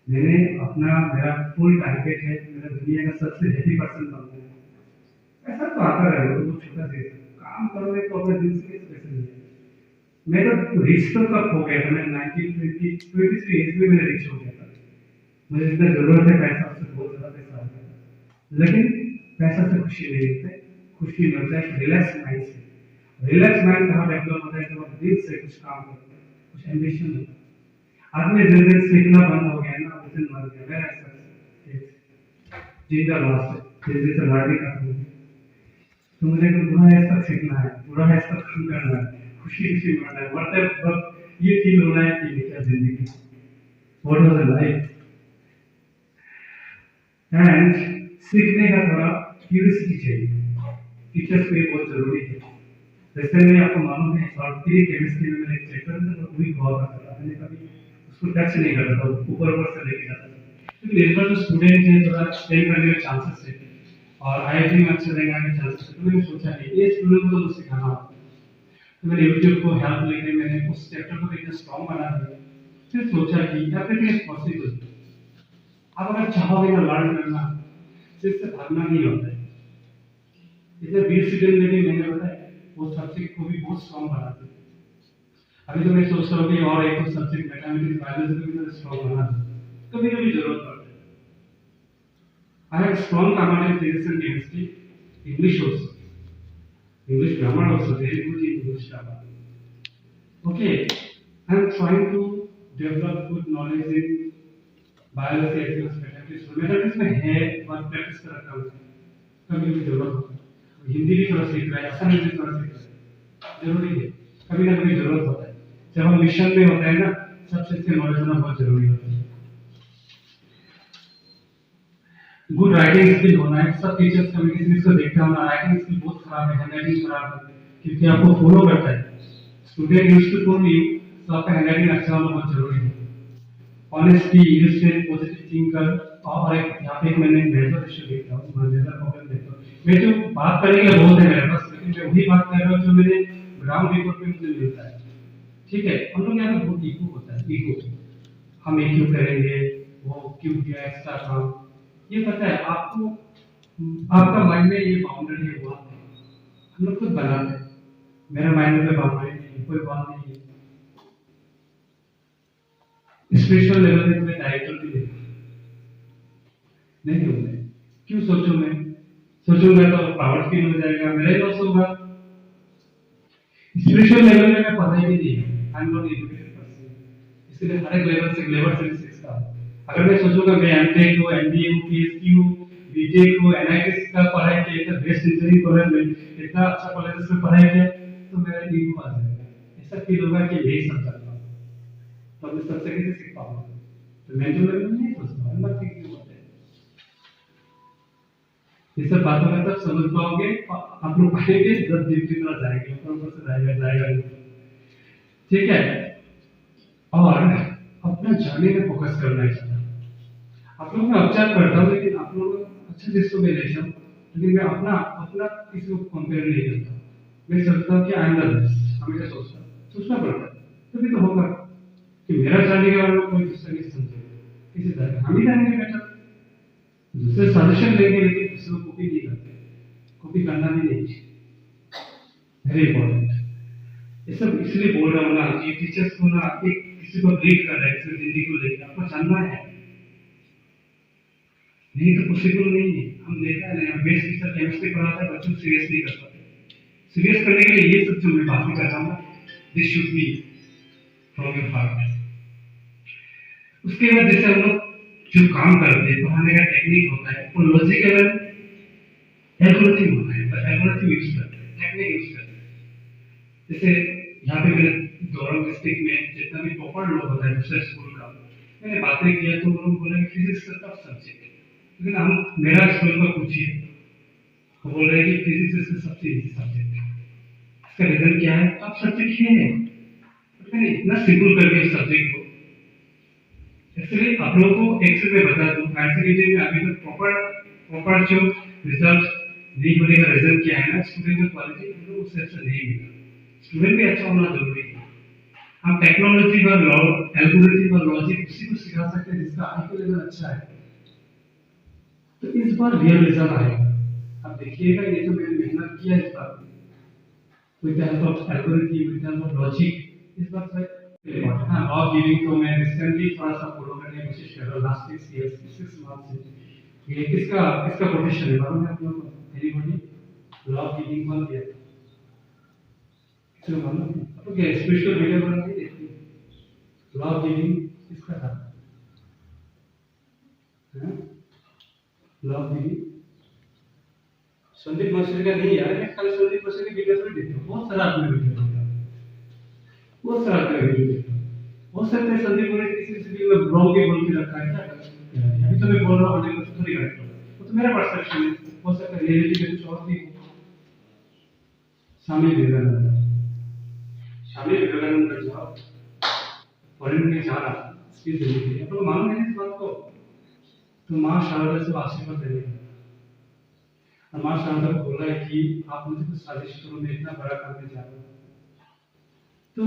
मैंने अपना मेरा फुल टारगेट है, मेरा दुनिया का सबसे हैप्पी पर्सन बनना है। ऐसा तो आता रहेगा, तो छोटा सा काम करोगे तो अपने दिल से कैसे पैसे मिलेंगे। मैं तो रिच तो कब हो गया था, मैं 1923 एज में मैंने रिच हो गया था। मुझे जितना जरूरत है पैसा, उससे बहुत ज्यादा पैसा आता है, लेकिन पैसा से खुशी नहीं मिलती। खुशी मिलता है रिलैक्स माइंड से। रिलैक्स माइंड कहाँ डेवलप होता है, जब आप दिल से कुछ काम करते हैं, कुछ एम्बिशन होता है। आदमी दिन दिन सीखना बंद हो गया ना, उस दिन मर गया। मेरा ऐसा जिंदा लास्ट है, जैसे लाड़ी का तो मुझे तो बुरा है तक सीखना है, बुरा है तक शुरू करना है, खुशी खुशी मरना है, मरते वक्त ये फील होना है कि क्या जिंदगी, व्हाट वाज लाइफ। एंड सीखने का थोड़ा क्यूरियोसिटी चाहिए, टीचर्स को ये बहुत जरूरी है। जैसे मैं आपको मालूम है ऑर्गेनिक केमिस्ट्री में मैंने एक चैप्टर में तो वही बहुत आता था, मैंने कभी उसको टच नहीं करता था, ऊपर ऊपर से लेके जाता था, क्योंकि इस बार जो स्टूडेंट है थोड़ा स्टे करने के चांसेस है और आईआईटी में अच्छे रहने के चांसेस है। तो मैंने सोचा कि ये स्टूडेंट को तो मुझे सिखाना होगा, तो मैंने यूट्यूब को हेल्प लेके मैंने उस चैप्टर को इतना स्ट्रॉन्ग बना दिया। फिर सोचा कि एवरीथिंग इज पॉसिबल। आप अगर चाहोगे ना लर्न करना, सिर्फ से भागना नहीं होता है। इसलिए बीस सीजन में भी मैंने बताया वो सब्जेक्ट को भी बहुत स्ट्रॉन्ग बना दिया। अभी तो मैं सोच रहा हूँ कि और एक सब्जेक्ट मैथमेटिक्स बायोलॉजी को भी मैं स्ट्रॉन्ग बना दूँ, कभी कभी जरूरत पड़ता है। I have strong command in physics and chemistry, English also, English grammar also, very good in English grammar. Okay, I am trying to develop good knowledge in biology ethics mathematics में है और प्रैक्टिस कर रखा हूँ, कभी भी जरूरत होता है। हिंदी भी थोड़ा सीख रहा है, आसानी भी थोड़ा सीख रहा है, जरूरी है, कभी ना कभी जरूरत होता है। जब हम मिशन में होते हैं ना, सबसे इसके नॉलेज होना बहुत जरूरी होता है। गुड राइटिंग स्किल होना है, सब टीचर्स कम्युनिकेशन को देखते हैं ना, राइटिंग स्किल बहुत खराब है, हैंडराइटिंग खराब है, क्योंकि आपको फॉलो करता है, student used to follow you, तो आपका हैंडराइटिंग अच्छा होना बहुत जरूरी है। ऑनेस्टी, यूजफुल, पॉजिटिव थिंकर, और एक यहाँ पे मैंने मेजर इशू देखा हूँ, मैं मेजर प्रॉब्लम देखता हूँ। मैं जो बात करने के लिए बहुत है मेरे पास, लेकिन मैं वही बात कर रहा हूँ जो मेरे ग्राउंड रिपोर्ट में मुझे मिलता है। ठीक है, हम लोग यहाँ पे बहुत ईगो होता है, ईगो, हम ये क्यों करेंगे, वो क्यों किया एक्स्ट्रा काम, ये पता है आपको, आपका माइंड में ये बाउंड्री है, वो हम लोग खुद बनाते हैं। मेरा माइंड में बाउंड्री नहीं है, कोई बात नहीं है। स्पिरिचुअल लेवल पे तुम्हें डायरेक्टर भी देगा, नहीं होंगे, क्यों सोचूं मैं, सोचूंगा तो पावर फील हो जाएगा, मेरा ही लॉस होगा। स्पिरिचुअल लेवल में मैं पढ़ाई भी नहीं है, I am not educated person, इसलिए हर एक लेवल से सीखता हूँ। अगर मैं सोचूंगा मैं एमटेक हो, एमबीए हो, पीएचडी हो, बीटेक हो, एनआईटी का पढ़ाई किया, इतना बेस्ट इंजीनियरिंग कॉलेज में, इतना अच्छा कॉलेज में पढ़ाई किया, तो मेरा ईगो आ जाएगा, ऐसा फील होगा कि यही सब चल रहा है, तो मैं सबसे कैसे सीख पाऊंगा। तो मेंटल लेवल में नहीं सोचता, मैं मत थिंकिंग होता है। ये सब बातों में तब समझ पाओगे, आप लोग पाएंगे जब दिन की तरह जाएंगे, ऊपर ऊपर से जाएगा जाएगा नहीं। ठीक है, और अपना जर्नी में फोकस करना है ज़्यादा। आप लोग मैं ऑब्जर्व करता हूँ, लेकिन आप लोग अच्छा जिसको मैं लेता हूँ, लेकिन मैं अपना अपना किसी को कंपेयर नहीं करता। मैं सोचता हूँ कि आई एम द बेस्ट, हमेशा सोचता हूँ, सोचना पड़ता है, तभी तो होगा कि मेरा जर्नी के बारे में कोई दूसरा नहीं समझेगा, किसी तरह हम ही जानेंगे बेटर, दूसरे सजेशन लेंगे, लेकिन दूसरों को कॉपी नहीं करते, कॉपी करना भी नहीं, वेरी इंपॉर्टेंट। ये सब इसलिए बोल रहा हूँ ना कि टीचर्स को ना एक किसी को लीड कर रहा है, किसी जिंदगी को लेकर आपको जानना है, नहीं तो पॉसिबल नहीं है। हम देखा है ना, बेस्ट टीचर केमिस्ट्री पढ़ाता है, बच्चों सीरियस नहीं कर पाते। सीरियस करने के लिए ये सब जो मैं बातें कर रहा हूँ, this should be from your heart. उसके बाद जैसे हम लोग जो काम करते हैं, पढ़ाने का टेक्निक होता है, वो लॉजिकल एल्गोरिथम होता है, पर एल्गोरिथम यूज करते हैं, टेक्निक यूज करते हैं। जैसे यहाँ पे मेरे गौरव डिस्ट्रिक्ट में जितना भी टॉपर लोग होता है दूसरे स्कूल का, मैंने बातें किया तो उन्होंने बोला कि फिजिक्स का टफ सब्जेक्ट है, लेकिन हम मेरा स्कूल का पूछिए, वो बोल रहे हैं कि फिजिक्स इज सबसे इजी सब्जेक्ट है। इसका रीजन क्या है, टफ सब्जेक्ट है, बट मैंने इतना सिंपल कर दिया सब्जेक्ट को। एक्चुअली आप लोगों को एक चीज मैं बता दूं, आईसीटी में अभी तक प्रॉपर प्रॉपर जो रिजल्ट नहीं होने का रीजन क्या है ना, स्टूडेंट की क्वालिटी हम लोग उससे अच्छा नहीं मिला। स्टूडेंट भी अच्छा होना जरूरी है। हम टेक्नोलॉजी और एल्गोरिथम और लॉजिक उसी को सिखा सकते हैं जिसका आईक्यू लेवल अच्छा है। तो इस बार रियल रिजल्ट आएगा, आप देखिएगा, ये जो मैंने मेहनत किया इस बार with the help of algorithm, with the help of logic, इस बार शायद हाँ लॉ गिविंग तो मैं रिसेंटली थोड़ा सा फॉलो करने की कोशिश कर रहा हूँ लास्ट 6 मंथ से। ये किसका किसका प्रोफेशन है मालूम है आप लोगों को, एनीबॉडी लॉ गिविंग कौन किया, किसी को मालूम है? आप लोग क्या स्पेशल वीडियो बना के देखते हैं, लॉ गिविंग किसका था, लॉ गिविंग संदीप मसूरी का नहीं यार, मैं कल संदीप मसूरी की वीडियो में देखता हूँ, बहुत सारा आपने वीडियो देखा, बहुत सारा आपने वीडियो देखा। हो सकता है संदीप ने किसी स्थिति में रॉन्ग भी बोल के रखा है, क्या कर सकते हैं, अभी तो मैं बोल रहा हूँ हंड्रेड परसेंट थोड़ी करेक्ट होगा, वो तो मेरा परसेप्शन है, हो सकता है रियलिटी में कुछ और भी हो। स्वामी विवेकानंद का जवाब फॉरेन में जा रहा था स्पीच देने के लिए, आपको मालूम है इस बात को, तो माँ शारदा से आशीर्वाद देने का, और माँ शारदा को बोला है कि आप मुझे कुछ साजिश करो, मैं इतना बड़ा करने जा रहा हूँ। तो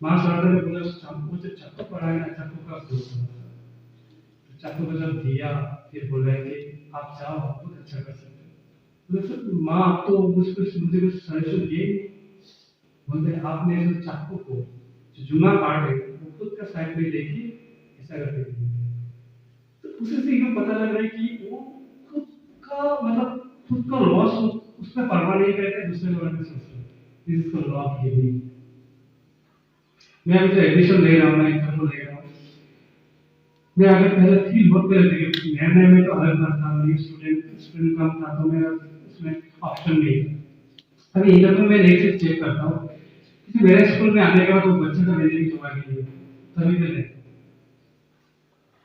माँ शारदा ने बोला चाकू से चाकू पड़ा है ना, चाकू का उपयोग करो, तो चाकू को जब दिया फिर बोला कि आप जाओ, आप बहुत अच्छा कर सकते हो। तो माँ आप तो मुझे कुछ सजेशन दिए, बोलते आपने जो चाकू को जो जूना पार्ट है वो खुद का साइड में लेके ऐसा करके दिया, तो उसे से ये पता लग रहा है कि वो खुद का मतलब खुद का लॉस उसमें परवाह नहीं करते, दूसरे के बारे में सोचते हैं, this is called law giving. मैं अभी जो एडमिशन ले रहा हूँ, मैं इंटरव्यू ले रहा हूँ, मैं अगर पहले थी बहुत पहले थी, नए नए में तो अलग बात था, न्यू स्टूडेंट स्टूडेंट कम था तो मेरा उसमें ऑप्शन नहीं था। अभी इंटरव्यू में एक चीज चेक करता हूँ, किसी मेरे स्कूल में आने के बाद वो बच्चे का भेजने की जगह नहीं है, तभी मैं देखता हूँ।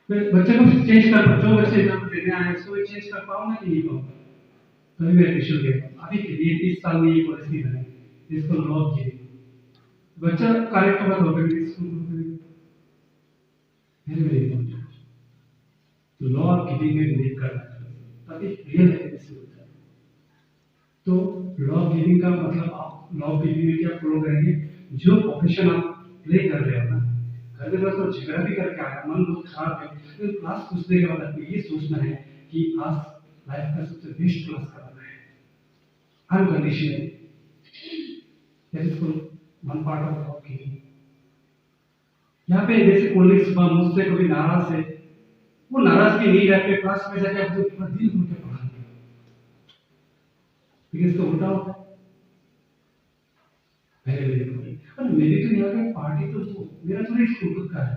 मैं बच्चे को चेंज कर, जो बच्चे एग्जाम देने आए हैं उसको चेंज कर पाऊँ ना कि नहीं पाऊँ, तभी मैं एडमिशन ले रहा हूँ। अभी के लिए 30 साल में ये पॉलिसी है, जिसको लॉ की बच्चा करेक्ट होगा तो ऑटोमेटिक स्कूल को वेरी वेरी इंपॉर्टेंट। तो लॉ ऑफ गिविंग में बिलीव करना चाहिए, तभी रियल हैप्पीनेस होता है। तो लॉ ऑफ गिविंग का मतलब आप लॉ ऑफ गिविंग में क्या फॉलो करेंगे, जो प्रोफेशन आप प्ले कर रहे हो ना, घर के पास तो झगड़ा भी करके आया, मन बहुत खराब है, लेकिन क्लास घुसने के बाद आपको ये सोचना है कि आज लाइफ का सबसे बेस्ट क्लास कराना है, unconditionally. That is one part of law of giving. यहाँ पे जैसे कोलिग्स मुझसे कभी नाराज है, वो नाराजगी नहीं रहते, क्लास में जाके आप तो पूरा दिल खोल के पढ़ा, लेकिन इसका उल्टा होता है। पहले मेरे को और मेरी तो यहाँ का पार्टी तो मेरा तो नहीं स्कूल खुद का है।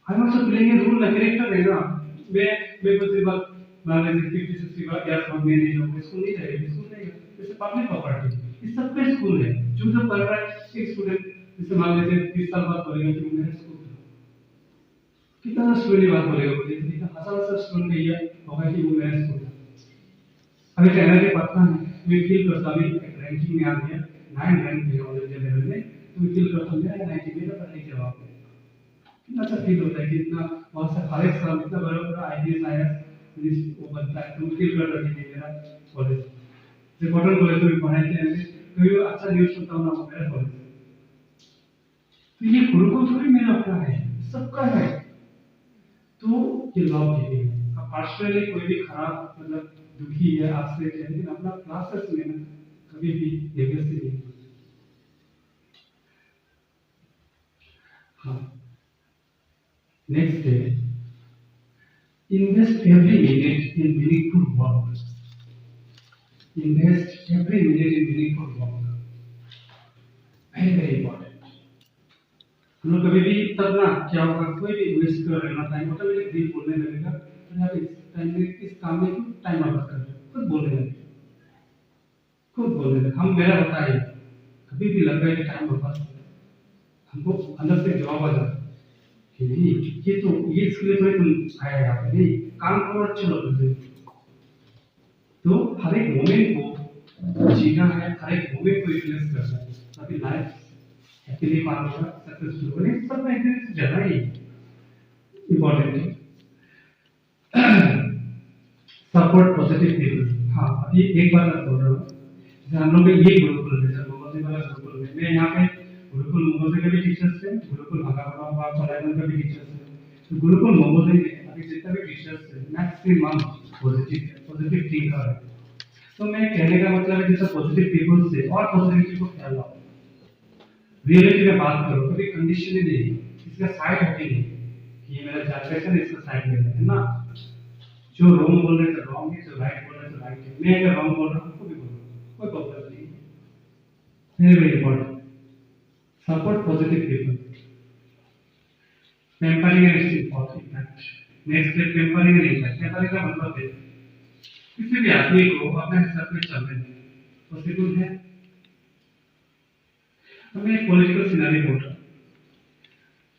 I am also playing a role, character है ना। मैं कुछ बार मान लीजिए 50-60 बार या सब में नहीं जाऊंगा, स्कूल नहीं जाएगा, स्कूल नहीं है, जैसे पब्लिक प्रॉपर्टी इस सब पे स्कूल है, जो जो पढ़ रहा है एक स्टूडेंट, जैसे मान लीजिए 30 साल बाद बोलेगा कि मेरा स्कूल था, कितना स्टूडेंट बात बोलेगा, बोलिए कितना हजार स्टूडेंट नहीं है होगा कि वो मेरा स्कूल था। अभी कहना के पता है, मैं फील करता भी रैंकिंग में आ गया, 9 रैंक पे ऑल इंडिया लेवल में, तो मैं फील करता हूँ मेरा 90 मेरा पढ़ने के जवाब है। कितना अच्छा फील होता है कि इतना बहुत सा हर एक साल इतना बड़ा बड़ा आईपीएस आईएएस पुलिस वो बनता है, तो मैं फील करता हूँ कि मेरा कॉलेज जो कॉटन कॉलेज में पढ़ाई के अंदर कोई अच्छा न्यूज़ सुनता हूँ ना, वो मेरा कॉलेज। तो ये गुरुकुल थोड़ी मेरा अपना है, सबका है। तो ये लॉ की है। अब पर्सनली कोई भी खराब मतलब दुखी है आपसे, लेकिन अपना क्लासेस में ना कभी भी लेवल से नहीं होता। हाँ, नेक्स्ट है invest every minute in meaningful work. Invest every minute in meaningful work, very very important. हम लोग कभी भी तब ना क्या होगा, कोई भी वेस्ट कर रहे ना टाइम, ऑटोमेटिक दिल बोलने लगेगा, तो यार इस टाइम में इस काम में क्यों टाइम बर्बाद कर रहे हो, खुद बोलने लगे, खुद बोलने लगे। हम मेरा होता है, कभी भी लग रहा है कि टाइम बर्बाद कर रहे हैं, हमको अंदर से जवाब आ जाता है कि नहीं, ये तो ये इसके लिए थोड़ी तुम आया यहाँ पे, नहीं काम करो और चलो फिर। तो हर एक मोमेंट को जीना है, हर एक मोमेंट को यूटिलाइज करना है, ताकि लाइफ हैप्पीली पार होगा, सक्सेसफुल होगा। ये सब एक्सपीरियंस ज्यादा ही इंपॉर्टेंट है। Support positive people. हाँ, अभी एक बात मैं बोल रहा हूँ, जैसे हम लोग ये गुरुकुल में, जब मोहम्मद वाला गुरुकुल में, मैं यहाँ पे गुरुकुल मोहम्मद के भी टीचर्स थे, गुरुकुल भगवान पढ़ाई का भी टीचर्स थे। तो गुरुकुल मोहम्मद में अभी जितना भी टीचर्स थे मैक्सिमम पॉजिटिव है, पॉजिटिव थिंकर है। तो मैं कहने का मतलब है जैसे पॉजिटिव पीपल से और पॉजिटिविटी को ख्याल रखो, रियलिटी में बात करो, कभी कंडीशन ही नहीं, इसका साइड हटिंग नहीं कि ये मेरा जनरेशन है इसका साइड लेना है ना। जो रॉन्ग बोल रहे थे रॉन्ग है, जो राइट बोल रहे थे राइट है। मैं अगर रॉन्ग बोल रहा हूँ तो भी बोलो, कोई प्रॉब्लम नहीं है। Very very important, support positive people. Pampering and impact. Next है पेम्परिंग एंड इम्पैक्ट। पेम्परिंग का मतलब है किसी भी आदमी को अपने हिसाब से चलने दें, पॉसिबल है। अब मैं एक पॉलिटिकल सिनेरियो बोल रहा हूँ,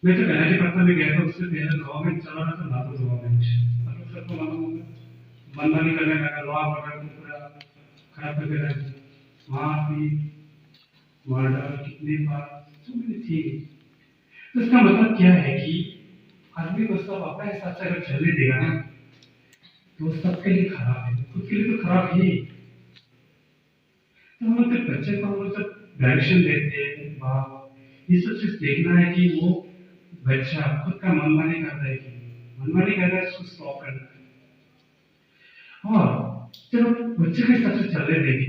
मैं तो कनाडा पटना में गया था, उससे पहले गवर्नमेंट चला रहा था, लागू गवर्नमेंट, मतलब सबको मालूम होगा, मनमानी करने लगा, लॉ ऑर्डर को पूरा खराब करके रख दिया, मारपीट मर्डर कितने बार, so many things। तो इसका मतलब क्या है कि आदमी को सब अपने हिसाब से अगर चलने देगा ना, तो सबके लिए खराब है, खुद के लिए तो खराब ही। तो हम लोग जब बच्चे को हम लोग जब डायरेक्शन देते हैं, ये सब चीज देखना है कि वो बच्चा खुद का मनमानी करता है कि मनमानी कर रहा है, उसको स्टॉप करना है। और जब बच्चे के हिसाब से चलने देंगे,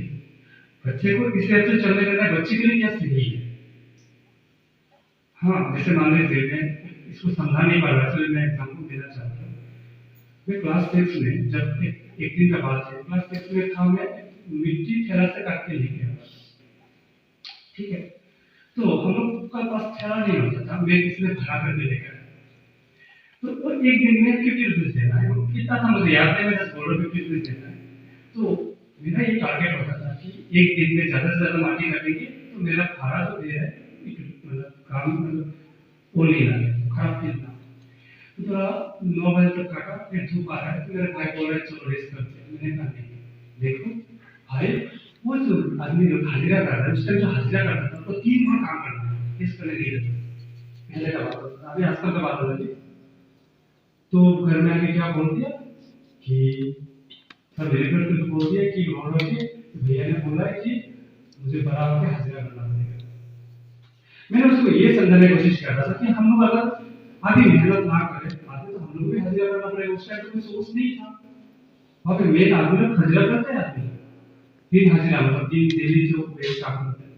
बच्चे को इस हिसाब से चलने देना बच्चे के लिए क्या सही है। हाँ, जैसे मान लीजिए मैं इसको समझा नहीं पा रहा, चलिए मैं एग्जाम्पल देना चाहता हूँ। मैं क्लास 6 में जब एक दिन का बात है, क्लास 6 में था, मैं मिट्टी थैला से काट के लेके आया, ठीक है। तो हम लोग उसका पास ठहरा नहीं होता था, मैं इसलिए भरा करके लेकर आया। तो वो एक दिन में 50 रुपीज देना है, वो कितना था मुझे याद नहीं, मैं जस्ट बोल रहा हूँ 50 रुपीज देना है। तो मेरा ये टारगेट होता था कि एक दिन में ज्यादा से ज्यादा मार्जिन करेंगे तो मेरा भाड़ा जो है मतलब काम मतलब वो नहीं लगे, खराब फील ना। तो थोड़ा 9 बजे तक काटा, फिर धूप आ रहा है तो मेरा भाई बोल रहा है चलो रेस करते हैं। मैंने कहा नहीं, देखो भाई वो जो आदमी जो हाजिरा कर रहा है उस टाइम जो हाजिरा करता था तो 3 गुना काम करता है, रेस करने नहीं देता। पहले का बात होता था, अभी आजकल का बात हो रही है। तो घर में आके क्या बोल दिया कि सर मेरे घर पे तो बोल दिया कि रोड के भैया ने बोला है कि मुझे बड़ा होकर हाजिरा करना पड़ेगा। मैंने उसको ये समझाने की कोशिश कर रहा था कि हम लोग अगर आगे मेहनत ना करें आगे तो हम लोग भी हाजिरा करना पड़ेगा। उस टाइम तो कोई सोच नहीं था। वहाँ पे मेन आदमी लोग हाजिरा करते हैं, आदमी 3 हाजिरा मतलब 3 डेली जो वेज काम करते हैं।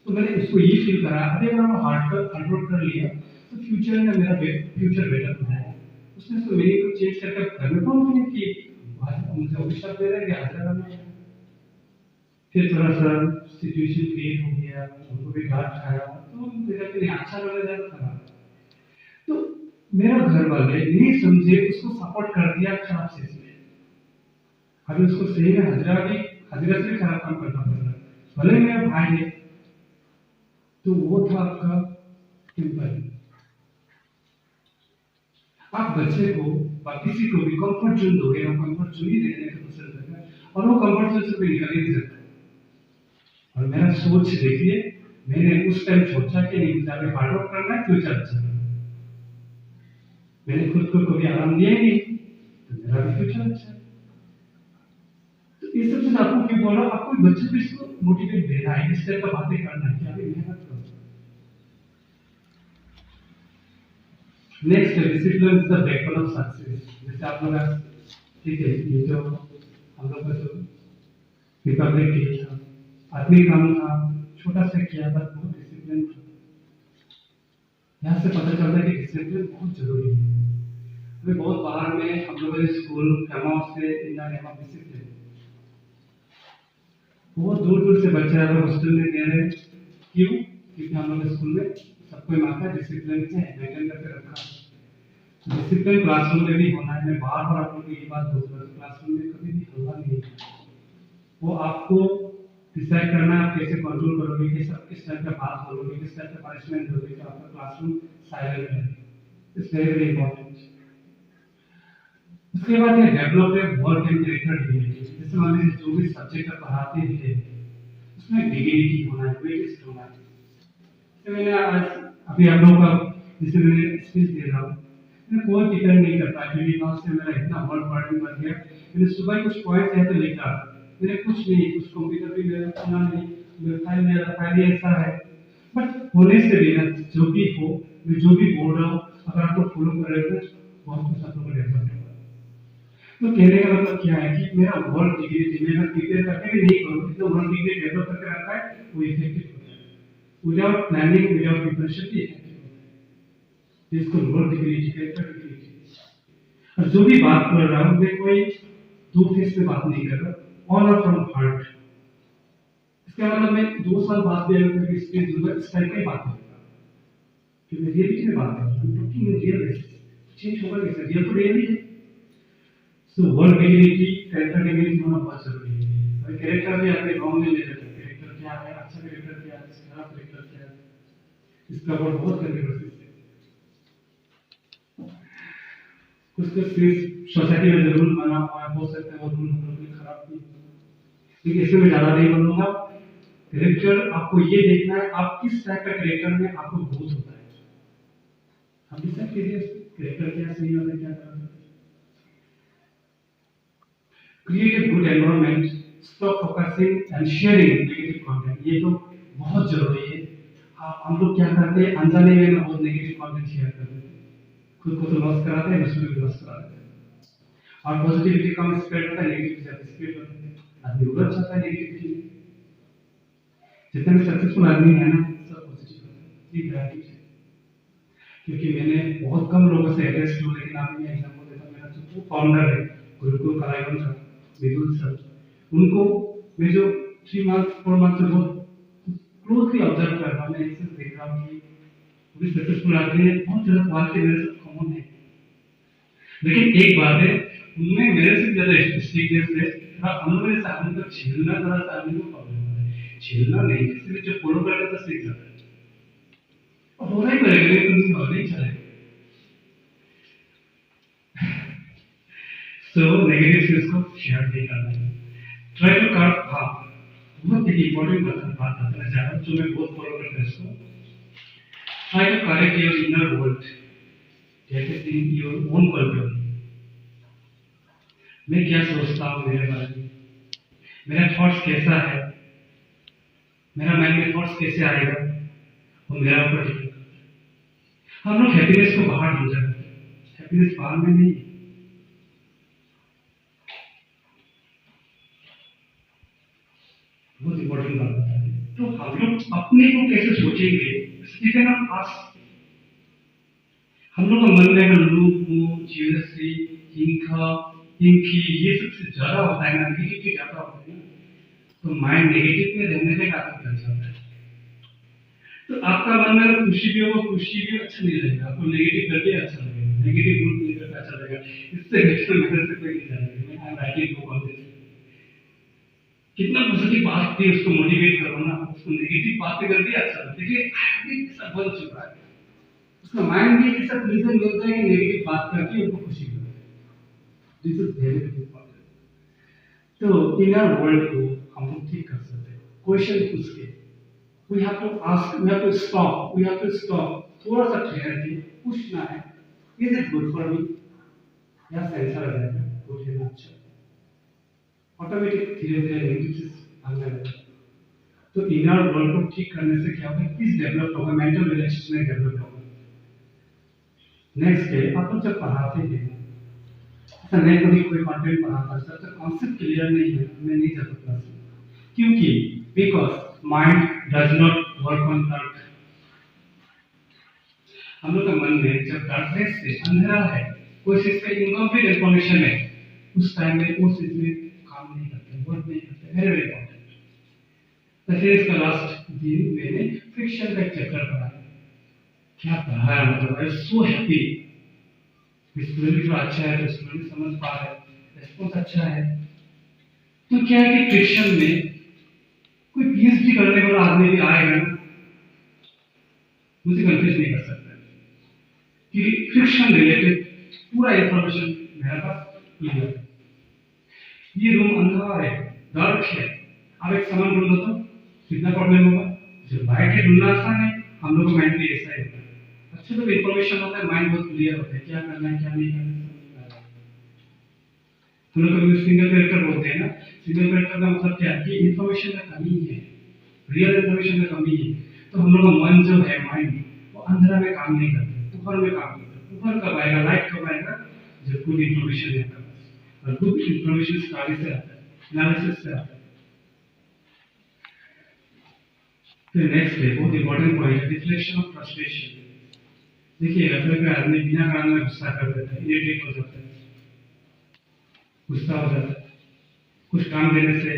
तो मैंने उसको ये फील करा, अरे अगर हम हार्ड वर्क कर लिया तो फ्यूचर में मेरा फ्यूचर बेटर हो जाएगा। उसने उसको मेरी को चेंज करके घर में बोल दिया कि आज मुझे ऑफिसर दे रहे हैं कि हाजिरा करना है। फिर थोड़ा सा सिचुएशन क्रिएट हो गया, उनको भी डांट खाया, तो मेरा भी नहीं अच्छा लगा, ज्यादा खराब। तो मेरा घर वाले नहीं समझे, उसको सपोर्ट कर दिया खराब चीज में। अभी उसको सही में हाजिरा से भी खराब काम करना पड़ रहा है, भले मेरा भाई है। तो वो था आपका टेम्पर। आप बच्चे को किसी को भी कंफर्ट जोन दोगे, वो कंफर्ट जोन ही देने का पसंद करता है और वो कंफर्ट जोन से कोई निकल ही नहीं सकता। और मेरा सोच देखिए, मैंने उस टाइम सोचा कि नहीं मुझे अभी हार्ड वर्क करना है, फ्यूचर अच्छा है। मैंने खुद को कभी आराम दिया ही नहीं, तो मेरा भी फ्यूचर अच्छा है। तो ये सब चीज आपको क्यों बोल रहा हूँ, आपको बच्चे को इसको मोटिवेट देना है, इस टाइप का बातें करना है कि अभी मेहनत करो। Next discipline is the backbone of success. जैसे आप लोग ठीक है, ये जो हम लोग का जो रिपब्लिक डे था, आदमी काम था, छोटा सा किया था, बहुत डिसिप्लिन था। यहाँ से पता चलता है कि डिसिप्लिन बहुत जरूरी है। अभी बहुत बाहर में हम लोगों के स्कूल फेमस से इंडिया में डिसिप्लिन बहुत दूर दूर से बच्चे अगर हॉस्टल में दे रहे हैं, क्यों? क्योंकि हम लोग स्कूल में सबको मानता है डिसिप्लिन से मेंटेन करके रखा है। डिसिप्लिन क्लासरूम में भी होना है। मैं बार बार आप लोगों को ये बात बोल रहा हूँ, क्लासरूम में कभी भी हल्ला नहीं है। वो आपको डिसाइड करना है आप कैसे कंट्रोल करोगे, किस टाइप का बात बोलोगे, किस टाइप का पनिशमेंट दोगे कि आपका क्लासरूम साइलेंट है। It's very very important. उसके बाद ये develop work and character dignity. जैसे मान लीजिए जो भी सब्जेक्ट आप पढ़ाते हैं उसमें डिग्निटी होना है, वेटेज होना है। तो मैंने आज अभी आप लोगों का जैसे मैंने स्पीच दे रहा हूँ, मैं कोई डिपेंड नहीं करता क्योंकि वहाँ से मेरा इतना वर्ड बर्डन बढ़ गया। मैंने सुबह कुछ पॉइंट है तो लिखा, मैंने कुछ नहीं, कुछ कंप्यूटर भी मेरा सुना नहीं, मेरा फाइल ऐसा है। बट होने से भी ना जो भी हो, मैं जो भी बोल रहा हूँ अगर आपको फॉलो करेंगे बहुत कुछ आप लोगों को डेवलप होगा। तो कहने का मतलब क्या है कि मेरा वर्क डिग्री मैं प्रिपेयर करके भी नहीं करूँ, तो वर्क डिग्री डेवलप करके रखा है वो इफेक्टिव हो जाए। विदाउट प्लानिंग विदाउट प्रिपरेशन भी इफेक्टिव होता है। जिसको वर्क डिग्री कैरेक्टर डिग्री। और जो भी बात कर रहा हूँ मैं कोई दो फेस में बात नहीं कर रहा, ऑल आर फ्रॉम हार्ट। इसका मतलब मैं 2 साल बाद भी अगर कभी स्टेज दूंगा इस टाइप की बात करूंगा क्योंकि रियलिटी में बात कर रहा हूँ, talking in real basis. Change होगा कैसे? रियल तो रियल ही है। So word dignity character dignity होना बहुत जरूरी है। और कैरेक्टर भी आपके गांव में ले जाते हैं, कैरेक्टर क्या है, अच्छा कैरेक्टर क्या है, खराब कैरेक्टर क्या है, इसका बहुत कंट्रोवर्सी है। कुछ सिर्फ सोसाइटी में रूल बना हुआ है, हो सकता है वो रूल हम लोग ने खराब किए, लेकिन इसमें मैं ज्यादा नहीं बोलूंगा। कैरेक्टर आपको ये देखना है आप किस टाइप का कैरेक्टर में आपको ग्रोथ होता है। हम डिसाइड कीजिए कैरेक्टर क्या सही होता है क्या गलत होता है। Create a good environment, stop focusing and sharing negative content। ये तो बहुत जरूरी है। हम लोग क्या करते हैं अनजाने में ना बहुत नेगेटिव कंटेंट शेयर कर देते हैं, खुद को तो लॉस कराते हैं, दूसरों को भी लॉस कराते हैं। और पॉजिटिविटी कम स्प्रेड होता है, नेगेटिविटी ज्यादा स्प्रेड होता है। आदमी उलझ जाता है नेगेटिविटी में। जितने भी सक्सेसफुल आदमी है ना सब पॉजिटिव होते हैं, ये गारंटी है। क्योंकि मैंने बहुत कम लोगों से अटैच हुआ, लेकिन आपने एग्जांपल देता मेरा जो फाउंडर है गुरुकुल कलाइवन सर, विदुल सर, उनको मैं जो 3 मंथ 4 मंथ से बहुत क्लोजली ऑब्जर्व कर रहा हूँ, मैं एक देख रहा देखा कि वो भी सक्सेसफुल आदमी है, बहुत ज़्यादा क्वालिटी मेरे साथ कॉमन है। लेकिन एक बात है, उनमें मेरे से ज़्यादा स्ट्रिक्टनेस है, थोड़ा अनोवेस आदमी को झेलना थोड़ा सा आदमी को प्रॉब्लम है। झेलना नहीं, सिर्फ जो फॉलो करता था सीख जाता है। और होना ही पड़ेगा, नहीं तो नहीं चलेगा। So negative चीज को शेयर नहीं करना है। Try to cut हाँ, बहुत एक इम्पोर्टेंट बात बताना चाह रहा हूँ जो मैं बहुत फॉलो करता हूँ इसको। Try to correct your inner world, that is in your own world. मैं क्या सोचता हूँ मेरे बारे में, मेरा थॉट्स कैसा है, मेरा माइंड में थॉट्स कैसे आएगा, वो मेरा ऊपर डिपेंड करता है। हम लोग हैप्पीनेस को बाहर ढूंढ जाते हैं, हैप्पीनेस बाहर में नहीं। बहुत इंपॉर्टेंट बात बता रहे हैं। तो हम लोग अपने को कैसे सोचेंगे, इसके लिए हम पास हम लोग का मन में अगर लूप, जेलसी, हिंसा, हिंकी ये सबसे ज्यादा होता है ना, नेगेटिव ज्यादा होता है ना, तो माइंड नेगेटिव में रहने का आदत लग जाता है। तो आपका मन में अगर खुशी भी हो, खुशी भी अच्छा नहीं लगेगा, आपको नेगेटिव करके अच्छा लगेगा, नेगेटिव ग्रुप नहीं करके अच्छा लगेगा। इससे बेटर मेरे से कोई नहीं जानेगा। मैं I am writing book on this. कितना पॉजिटिव बात थी उसको मोटिवेट करो ना, उसको नेगेटिव बातें करके अच्छा लगता है। देखिए आदमी सब बदल चुका है, उसका माइंड भी ऐसा रीजन मिलता है कि नेगेटिव बात करके उनको खुशी मिलती है। This is very important. तो इनर वर्ल्ड को हम लोग ठीक कर सकते हैं। क्वेश्चन पूछ के we have to ask, we have to stop, we have to stop, थोड़ा सा ठहर के पूछना है, is it good for me, या सेंसर आ जाएगा गुड है ना अच्छा, ऑटोमेटिक धीरे धीरे नेगेटिव चीज आने लगेगा। तो इनर वर्ल्ड को ठीक करने से क्या होगा, पीस डेवलप होगा, मेंटल रिलैक्सेशन डेवलप होगा। नेक्स्ट है, अपन जब पढ़ाते हैं, ऐसा मैं कभी कोई कंटेंट पढ़ाता जब तक कॉन्सेप्ट क्लियर नहीं है मैं नहीं जाता क्लास में, क्योंकि because mind does not work on dark. हम लोग का मन में जब डार्कनेस से अंधेरा है, कोई चीज का इनकम्प्लीट इंफॉर्मेशन है, उस टाइम में उस चीज में काम नहीं करते, वर्क नहीं करते। Very very important. तो इसका लास्ट दिन मैंने फ्रिक्शन का चैप्टर पढ़ा। क्या पढ़ाया, मतलब आई सो हैप्पी। स्टूडेंट जो अच्छा है तो स्टूडेंट समझ पा रहे हैं, रिस्पॉन्स अच्छा है। तो क्या है कि फ्रिक्शन में कोई पीएचडी करने वाला आदमी भी आएगा ना, मुझे कंफ्यूज नहीं कर सकता कि फ्रिक्शन रिलेटेड पूरा इंफॉर्मेशन मेरे पास क्लियर है। ये रूम अंधकार है, डार्क है, आप एक सामान ढूंढो तो कितना प्रॉब्लम होगा। जो लाइट है ढूंढना आसान है, हम लोग को माइंड में ऐसा ही होता है। अच्छा तो इंफॉर्मेशन होता है, माइंड बहुत क्लियर होता है, क्या करना है क्या नहीं करना है। हम लोग कभी सिंगल कैरेक्टर बोलते हैं ना, सिंगल कैरेक्टर का मतलब क्या है कि इंफॉर्मेशन का कमी है, रियल इंफॉर्मेशन का कमी है। तो हम लोग का मन जो है, माइंड, वो अंधेरा में काम नहीं करता, ऊपर में काम करता है। ऊपर कब आएगा, लाइट कब आएगा, जब गुड इंफॉर्मेशन है आपके पास। और गुड इंफॉर्मेशन स्टडी से आता है, एनालिसिस से आता है। फिर नेक्स्ट है बहुत important point, reflection of frustration. देखिए कभी आदमी बिना कारण में गुस्सा कर देता है, इरिटेट हो जाता है, गुस्सा हो जाता है, कुछ काम देने से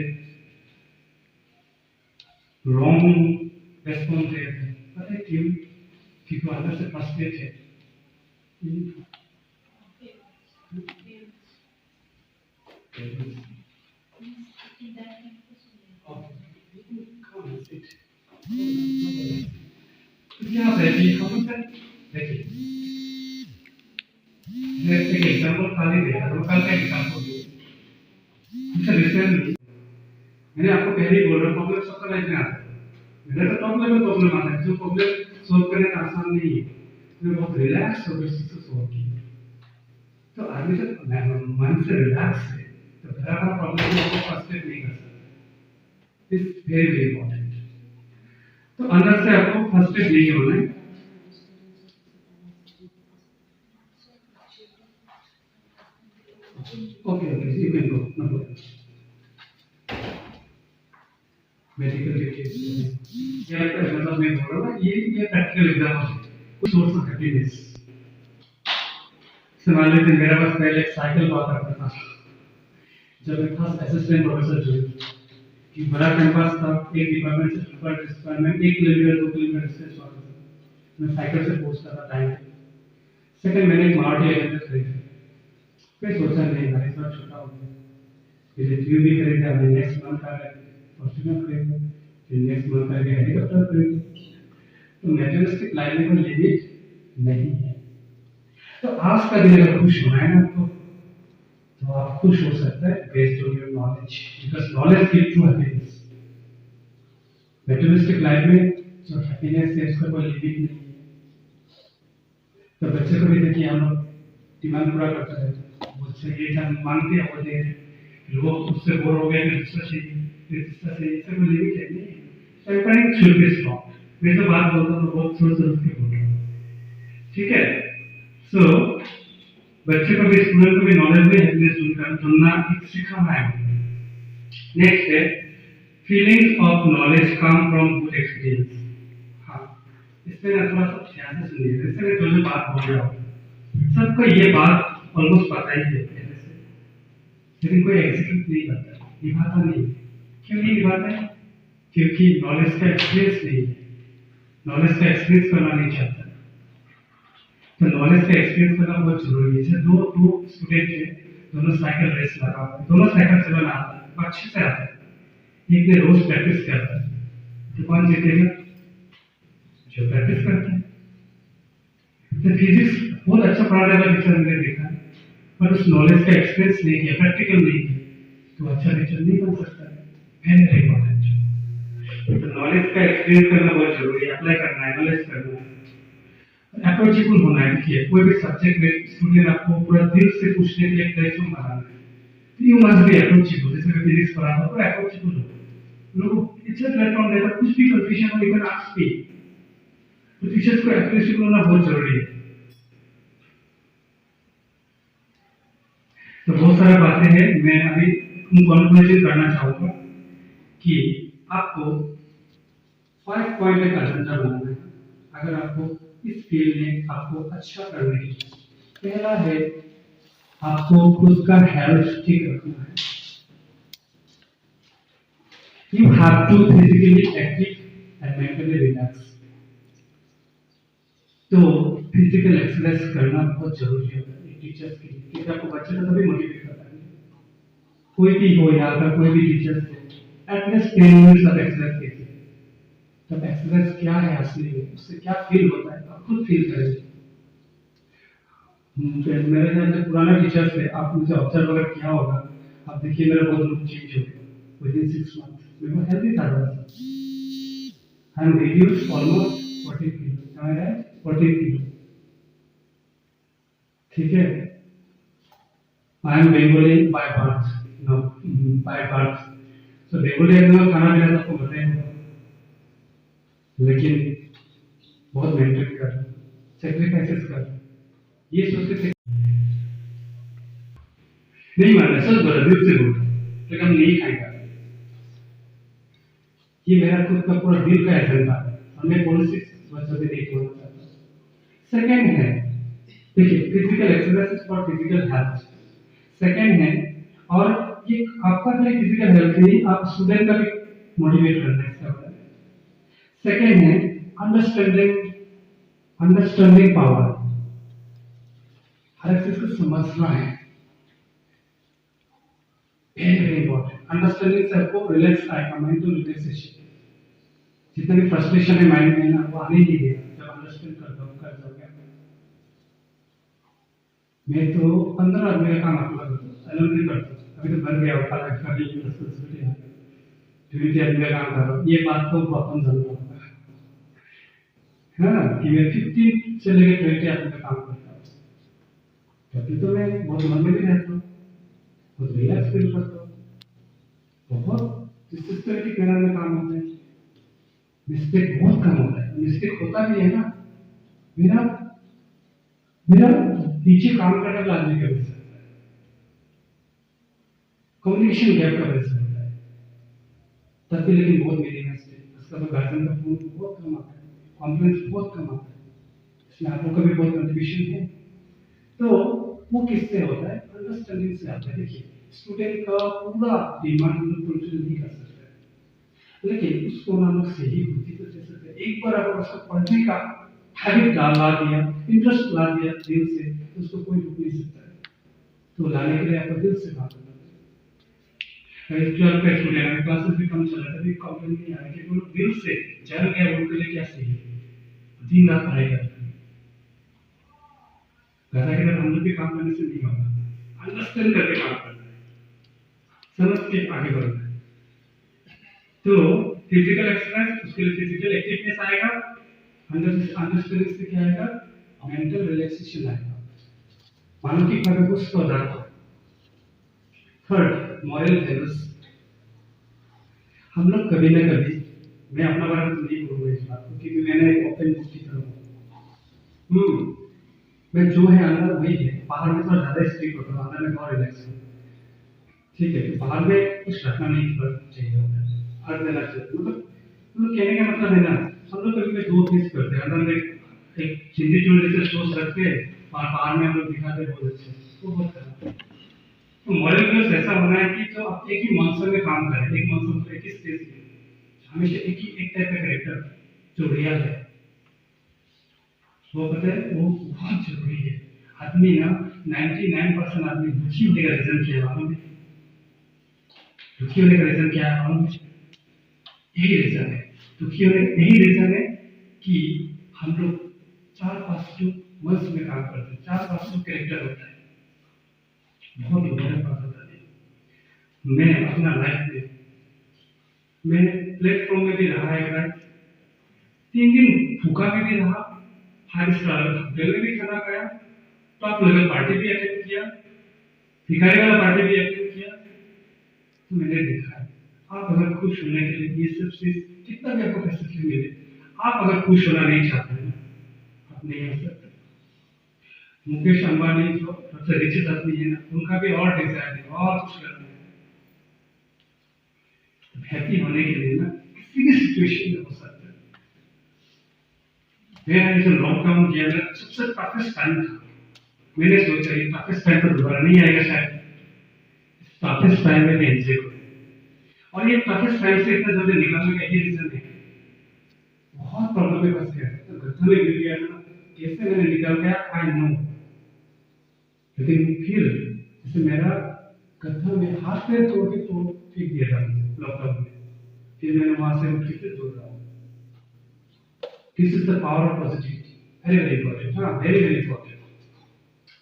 रॉन्ग रेस्पॉन्स दे देते हैं। पता है क्यों? क्योंकि अंदर से फ्रस्ट्रेट है। क्या होता है कि हम देखिए एक एग्जांपल खाली दे रहा हूँ, कल का एग्जांपल दो। जैसे रिसेंटली मैंने आपको पहले ही बोल रहा प्रॉब्लम सबका लाइफ में आता है। मेरा तो प्रॉब्लम आता है, जो प्रॉब्लम सॉल्व करना आसान नहीं है, मैं बहुत रिलैक्स होकर इस चीज को सॉल्व किया। तो आदमी जब मन से रिलैक्स है तो बड़ा बड़ा प्रॉब्लम को फ्रस्ट्रेट नहीं कर सकता। It's very very important. तो अंदर से आपको फ्रस्ट्रेट नहीं होना है। ओके ओके जी, मैं नो प्रॉब्लम। मेडिकल डिटेल्स ये मतलब मैं बोल रहा हूँ ये प्रैक्टिकल एग्जाम है, कुछ सोर्स ऑफ हैप्पीनेस। मान लीजिए मेरे पास पहले एक साइकिल हुआ करता था, जब मैं फर्स्ट असिस्टेंट प्रोफेसर जो कि बड़ा कैंपस था, एक डिपार्टमेंट से दूसरे डिपार्टमेंट 1 किलोमीटर 2 किलोमीटर डिस्टेंस हुआ था। मैं साइकिल से पहुंचता था टाइम पे। सेकंड मैंने एक मारुति 800 खरीदी। फिर सोचा नहीं भाई थोड़ा छोटा हो गया, फिर एचयू भी खरीदा, अभी नेक्स्ट मंथ आ रहा है फॉर्च्यूनर खरीदा, फिर नेक्स्ट मंथ आ गया हेलीकॉप्टर खरीदा। तो मैटेरियलिस्टिक लाइफ में कोई लिमिट नहीं है। तो आज का दिन अगर खुश होना है ना तो आप खुश हो सकते हैं based on your knowledge, because knowledge give to happiness. Materialistic life में जो हैप्पीनेस है उसका कोई लिमिट नहीं है। तो बच्चे को भी देखिए हम लोग डिमांड पूरा करते रहते हैं, मुझसे ये हम मांगते हैं वो दे रहे हैं, फिर वो उससे बोर हो गया कि दूसरा चाहिए, फिर तीसरा चाहिए, इससे कोई लिमिट है नहीं। Separating should be stop. मैं तो बात बोलता हूँ बहुत सोच समझ के बोल रहा हूँ, ठीक है। सो बच्चे को भी स्टूडेंट को भी नॉलेज में हैप्पीनेस ढूंढना सिखाना है। नेक्स्ट है feelings of knowledge come from good experience. हाँ, इसमें ना थोड़ा सा ध्यान से सुनिए, जैसे मैं जो बात बोल रहा हूँ सबको ये बात ऑलमोस्ट पता ही है पहले से, लेकिन कोई एग्जीक्यूट नहीं करता, निभाता नहीं। क्यों नहीं निभाता है? क्योंकि नॉलेज का एक्सपीरियंस नहीं है, नॉलेज का एक्सपीरियंस करना नहीं चाहता। तो नॉलेज का एक्सपीरियंस करना बहुत जरूरी है। जैसे दो स्टूडेंट है, दोनों साइकिल रेस लगा हुआ है, दोनों साइकिल चलाना आता है, अच्छे से आता है, एक ने रोज प्रैक्टिस करता है, तो कौन जीतेगा? जो प्रैक्टिस करता है। तो फिजिक्स बहुत अच्छा पढ़ाने वाला टीचर मैंने देखा, पर उस नॉलेज का एक्सपीरियंस नहीं किया, प्रैक्टिकल नहीं किया, तो अच्छा टीचर नहीं बन सकता है। Very important. तो नॉलेज का एक्सपीरियंस करना बहुत जरूरी है, अप्लाई करना है, नॉलेज करना है, अप्रोचेबल होना है। देखिए कोई भी सब्जेक्ट में स्टूडेंट आपको पूरा दिल से पूछने के लिए क्लासरूम बनाना है, तो यू मस्ट बी अप्रोचेबल। जैसे मैं फिजिक्स पढ़ा रहा हूँ तो अप्रोचेबल हो, लोग इट्स अ प्लेटफॉर्म देता, कुछ भी कंफ्यूजन हो यू कैन आस्क मी। तो टीचर्स को अप्रोचेबल होना बहुत जरूरी है। तो बहुत सारी बातें हैं, मैं अभी कंक्लूजन करना चाहूंगा कि आपको 5 पॉइंट का एजेंडा बनाना है अगर आपको इस फील्ड में आपको अच्छा करना है। पहला है आपको खुद का हेल्थ ठीक रखना है। You have to physically active and mentally relax. तो फिजिकल एक्सरसाइज करना बहुत जरूरी है टीचर्स के लिए, क्योंकि आपको बच्चे को तभी मोटिवेट करता है। कोई भी हो यहाँ का कोई भी टीचर्स हो, एटलीस्ट 10 मिनट्स ऑफ एक्सरसाइज कीजिए। तब एक्सरसाइज क्या है असली में, उससे क्या फील होता है आप खुद फील करेंगे। मेरे ख्याल से पुराना टीचर्स थे, आप मुझे ऑब्जर्व अगर किया होगा, आप देखिए मेरा बहुत लुक चेंज हो गया विद इन 6 मंथ्स। मैं हेल्दी था थोड़ा सा, I am reduce almost 40 kilo, I right 40 kilo, ठीक है। I am Bengali by birth, no by birth. तो बेंगोली में खाना पीना सबको पता ही होगा, लेकिन बहुत मेंटेन कर, सेक्रीफाइसेस कर, ये सोच के नहीं मानना, सच बोला, दिल से बोला, लेकिन हम नहीं खाएगा। ये मेरा खुद का पूरा दिल का एजेंडा है, और मैं पॉलिटिक्स वजह से नहीं बोलना चाहता। सेकंड है, देखिए physical exercise for physical health. Second है, और ये आपका खाली फिजिकल हेल्थ नहीं, आप स्टूडेंट का भी मोटिवेट करना है इसका मतलब। सेकंड है अंडरस्टैंडिंग पावर। हर चीज को समझना है, वेरी इंपॉर्टेंट। अंडरस्टैंडिंग से आपको रिलैक्स आएगा, मेंटल रिलैक्सेशन। जितनी भी फ्रस्ट्रेशन है माइंड में ना, वो आने नहीं देगा जब अंडरस्टैंड कर जाओगे। मैं तो 15 आदमी का काम अकेला करता हूँ, अलग नहीं करता। अभी तो बन गया होता है करने की रिस्पांसिबिलिटी है, 20 आदमी का काम कर रहा हूँ। ये बात तो बहुत जानना होगा है ना, कि मैं 15 से लेकर 20 आदमी का काम करता हूँ। कभी तो मैं बहुत मन में भी रहता हूँ, बहुत रिलैक्स फील करता हूँ, बहुत सिस्टमेटिक मैनर में काम होता है, मिस्टेक बहुत कम होता है। मिस्टेक होता भी है ना, मेरा मेरा पीछे काम करने वाला आदमी का वजह सकता है, कम्युनिकेशन गैप का वजह होता है, तब भी लेकिन बहुत मेरी मिस्टेक, उसका तो गार्जियन का फोन बहुत कम आता है, कॉम्प्लेंस बहुत कम आता है, इसमें आप लोग का भी बहुत कंट्रीब्यूशन है। तो वो किससे होता है? अंडरस्टैंडिंग से आता है। देखिए स्टूडेंट का पूरा डिमांड फुलफिल नहीं कर सकते, लेकिन उसको ना लोग सही बुद्धि तो दे सकते हैं। एक बार अगर उसको पढ़ने का हैबिट ला दिया, इंटरेस्ट ला दिया दिल से, तो उसको कोई रोक नहीं सकता है। तो लाने के लिए आपको दिल से काम करना चाहिए। 12 का स्टूडेंट है, क्लासेस भी कम चल रहा था, कंप्लेन नहीं आ रही कि वो लोग दिल से जल गया, उनके लिए क्या सही है, दिन रात पढ़ाई करते हैं। ऐसा कि हम लोग भी काम करने से नहीं होगा, अंडरस्टैंड करके काम करना है, समझ के आगे बढ़ना है। तो फिजिकल एक्सरसाइज, उसके लिए फिजिकल एक्टिवनेस आएगा, अंडरस्टैंडिंग से क्या आएगा, मेंटल रिलैक्सेशन आएगा, मानसिक भाव को स्वस्थ हो जाता है। Third, moral values. हम लोग कभी ना कभी, मैं अपना बारे में नहीं बोलूंगा इस बात को क्योंकि मैंने एक ओपन बुक की तरह मैं जो है अंदर वही है, बाहर में थोड़ा ज्यादा स्ट्रिक्ट होता है, अंदर में बहुत रिलैक्स है। ठीक है, तो बाहर में कुछ रखना नहीं चाहिए होता है, हर देना चाहिए। मतलब कहने का मतलब है ना, हम लोग कभी कभी दो चीज करते हैं, अंदर में एक चिंदी चुड़ी से सोच रखते हैं और बाहर में हम लोग दिखाते हैं बहुत अच्छे, तो बहुत खराब है। तो मॉरल वैल्यूज ऐसा होना है कि जो आप एक ही मंशा में काम करें, एक मंशा में एक ही स्टेज पे, हमेशा एक टाइप का कैरेक्टर जो रियल है, वो पता है वो बहुत जरूरी है। आदमी ना 99% आदमी दुखी होने का रीजन क्या है मालूम है? दुखी होने का रीजन क्या है मालूम है? यही रीजन है, दुखी होने का यही रीजन है कि हम लोग 4 पॉजिटिव मंस में काम करते हैं, 4 पॉजिटिव कैरेक्टर होता है, बहुत इम्पोर्टेंट बात होता है। मैं अपना लाइफ में, मैं प्लेटफॉर्म में भी रहा है, 3 दिन भूखा भी रहा, 5 स्टार होटल में भी खाना खाया, टॉप लेवल पार्टी भी अटेंड किया, भिखारी वाला पार्टी भी अटेंड किया। तो मैंने देखा है, आप अगर खुश होने के लिए ये सब चीज कितना भी आपको फैसिलिटी मिले, आप अगर खुश होना नहीं चाहते हैं, आप नहीं हो सकते। मुकेश अंबानी जो सबसे रिचेस्ट आदमी है ना, उनका भी और डिजायर है, और कुछ करना है। हैप्पी होने के लिए ना किसी भी सिचुएशन में हो सकता है। मेरा जो लॉकडाउन किया ना, सबसे टफेस्ट टाइम था। मैंने सोचा ये टफेस्ट टाइम तो दोबारा नहीं आएगा शायद, टफेस्ट टाइम में एंजॉय करूं। और ये टफेस्ट टाइम से इतना जल्दी निकलने का यही रीजन है, बहुत प्रॉब्लम में फंस गया, तो गड्ढे में गिर गया ना, कैसे मैंने निकल गया आई नो। लेकिन फिर जैसे मेरा गड्ढा में हाथ पैर तोड़ के तोड़ फेंक दिया था लॉकडाउन में, फिर मैंने वहां से उठ के जोड़ रहा हूँ। This is the power of positivity, very very important, हाँ वेरी वेरी इंपॉर्टेंट।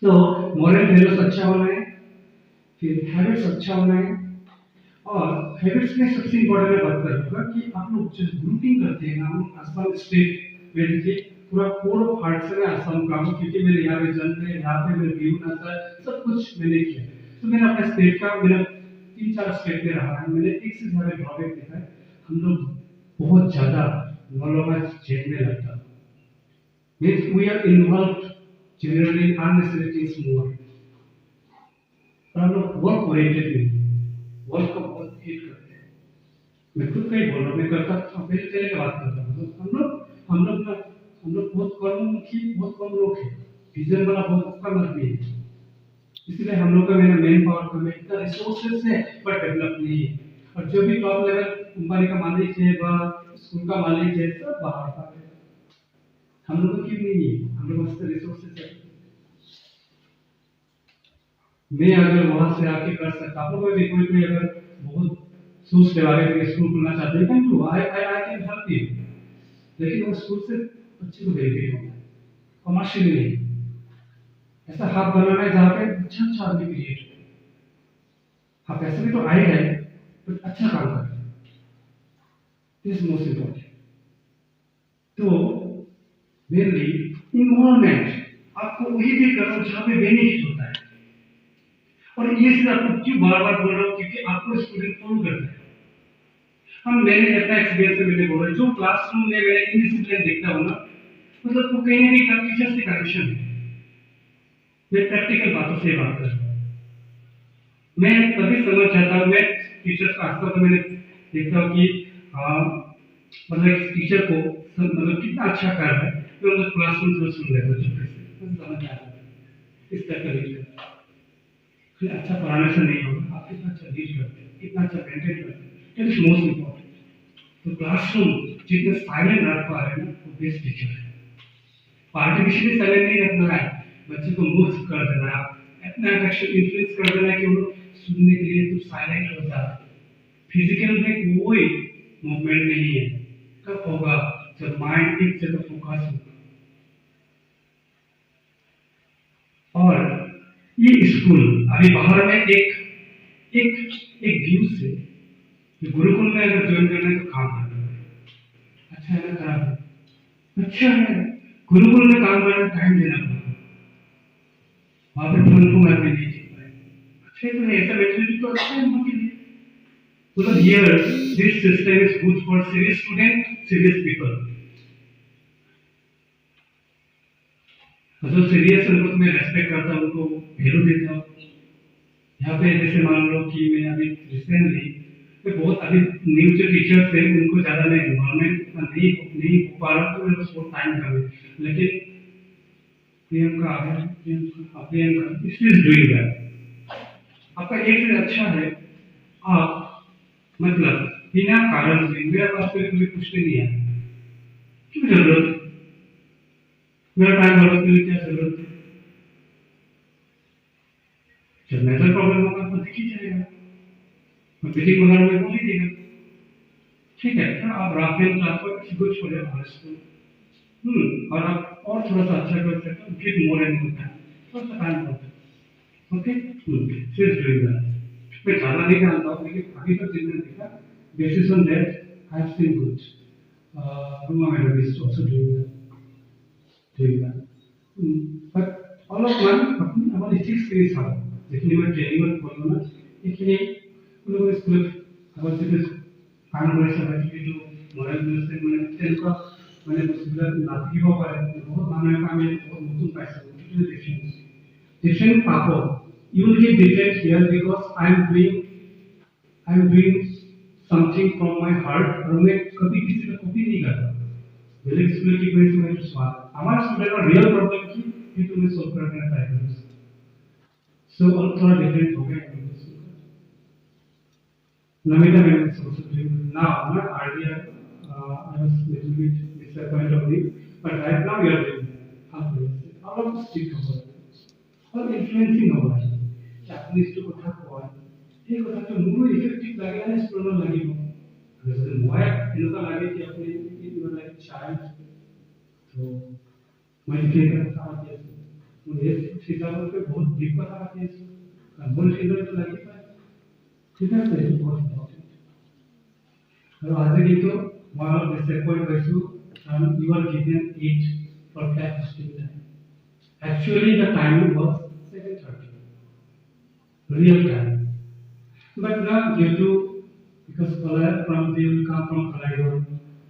तो मॉरल वैल्यूज अच्छा होना है, फिर हैबिट्स अच्छा होना है, और हैबिट्स में सबसे इंपॉर्टेंट मैं बात करूंगा कि आप लोग जो ग्रुपिंग करते हैं ना, हम असम स्टेट में देखिए पूरा कोड ऑफ हार्ट से मैं असम का हूँ क्योंकि मेरे यहाँ पे जन्म है, यहाँ पे मेरे व्यू नजर सब कुछ मैंने किया। तो मैंने अपने स्टेट का, मेरा 3-4 स्टेट में रहा है, मैंने एक से ज्यादा ड्रॉबैक देखा है। हम लोग बहुत ज्यादा नॉलेज जेल में लगता है, means we are involved generally in unnecessary things more, पर हम लोग वर्क ओरिएंटेड नहीं, वर्क को बहुत हेट करते हैं। मैं खुद का ही बोल रहा हूँ, मैं करता पहले पहले की बात करता हूँ। तो हम लोग बहुत कर्ममुखी, बहुत कम लोग हैं, विजन वाला बहुत कम आदमी है, इसलिए हम लोग का मेन पावर कम है, इतना रिसोर्सेस है पर डेवलप नहीं है। और जो भी टॉप लेवल कंपनी का मालिक है व स्कूल का मालिक है, सब बाहर का है, हम लोग की नहीं है, हम लोग पास रिसोर्सेस है। मैं अगर वहां से आके कर सकता, आप लोग भी कोई अगर बहुत सोच के बारे में स्कूल खुलना चाहते हैं, can do, I can help you, लेकिन वो स्कूल से बच्चे को बेनिफिट होना है, कमर्शियली नहीं। ऐसा हब बनाना है जहाँ पे अच्छा अच्छा आदमी क्रिएट हो, हाँ पैसे भी तो आएगा ही, बट अच्छा काम करें, दिस मोस्ट इम्पोर्टेंट। तो मेनली इन्वॉल्वमेंट, आपको वही भी करो जहाँ पे बेनिफिट होता है। और ये चीज आपको क्यों बार बार बोल रहा हूँ, क्योंकि आपको स्टूडेंट फॉलो करता है। हम मैंने अपना एक्सपीरियंस से मैंने बोला, जो क्लासरूम में मैं इंडिसिप्लिन देखता हूँ ना, मतलब वो कहीं ना कहीं टीचर से कनेक्शन है। मैं प्रैक्टिकल बातों से बात कर रहा हूँ, मैं तभी समझ जाता हूँ, मैं टीचर्स का आजकल तो मैंने देखता हूँ कि मतलब टीचर को मतलब कितना अच्छा कर रहा है, तो मतलब क्लासरूम में सुन रहे बच्चों कैसे समझ आ रहा है, इस तरह का लीड करता है। फिर अच्छा पढ़ाने से नहीं होगा, आप कितना अच्छा लीड करते हैं, कितना अच्छा मेंटेन करते हैं, दैट इज मोस्ट इंपॉर्टेंट। तो क्लासरूम जितने साइलेंट रख पा रहे हैं ना, वो बेस्ट टीचर है। आर्टिफिशियली साइलेंट नहीं रखना है, बच्चे को मुक्त कर देना है, इतना अट्रैक्शन इन्फ्लुएंस कर देना है कि वो सुनने के लिए तो साइलेंट हो जाता है। फिजिकल में कोई मूवमेंट नहीं है, कब होगा जब माइंड एक जगह फोकस होगा। और ये स्कूल अभी बाहर में एक एक व्यू से कि गुरुकुल में अगर ज्वाइन करना है तो काम करना है, अच्छा है ना खराब है? अच्छा है, गुरुकुल में काम करने में टाइम देना पड़ेगा, वहां पे फन को मैं नहीं जीत पाएंगे। अच्छा है, तो ऐसा मेंटलिटी तो अच्छा है उनके लिए। मतलब here this system is good for serious student, serious people। जो सीरियस है उनको मैं रेस्पेक्ट करता हूँ, उनको वैल्यू देता हूँ। यहाँ पे जैसे मान लो कि मैं अभी रिसेंटली बहुत अभी न्यू जो टीचर्स हैं उनको ज़्यादा मैं इन्वॉल्वमेंट नहीं हो पा रहा, तो मेरे पास बहुत टाइम कम है। लेकिन प्रियंका है, प्रियंका इज डूइंग दैट। आपका एक से अच्छा है, आप मतलब बिना कारण से मेरे पास कोई मुझे पूछने नहीं आया, क्यों जरूरत है? मेरा टाइम बर्बाद करने की क्या जरूरत है? जब मेजर प्रॉब्लम होगा तो दिख ही जाएगा, मैं मीटिंग वगैरह में बोल ही देगा। ठीक है, तो आप राफेल ट्रांसफर किसी को छोड़े हमारे स्कूल, और आप और थोड़ा सा अच्छा कर सकते हो, give more and more time, थोड़ा सा टाइम होता है। ओके, सिर्फ डूइंग दैट। मैं ज़्यादा नहीं जानता हूँ, लेकिन अभी तक जितना देखा, basis on that I have seen good. Ruma madam is also doing that. But all of one, our ethics is hard. যেখানে আমরা ট্রেনিং করবো না, এখানে কোনো স্কুলে আবার যেটা কাম করে সবাই কিন্তু মরাল বেসে মানে তেলকা মানে বস্তুটা না থাকিব পাৰে, বহুত মানুহে আমি বহুত নতুন পাইছো, কিন্তু ডিফারেন্ট পাবো। You will get different here because I am doing something from my heart, और मैं कभी किसी का कॉपी नहीं करता। पहले स्कूल की कोई समय तो स्वाद हमारे स्टूडेंट का रियल प्रॉब्लम की कि तुम्हें सॉल्व करने का ट्राई करो। सो और थोड़ा डिफरेंट हो गया Namita ma'am is also doing now, not earlier. I was little bit disappointed of it, but right now we are doing all of this stick over और influencing over कि अपनी इसको कथा कौन ये कथा तो मुझे इफेक्टिव लगे ना स्टूडेंट लगे हो, जैसे मुझे इनका लगे कि अपने इवन लाइक चाइल्ड तो मल्टीप्लाई का आती है, मुझे सिद्धांत पे बहुत दिक्कत आती है, कंट्रोल फिगर तो लगी पाए, ठीक है, तो बहुत इम्पोर्टेंट। और आज की तो one of the second issue, you are given it for class time. Actually, the timing was 7:30, real time. But now due to because they will come from Collider,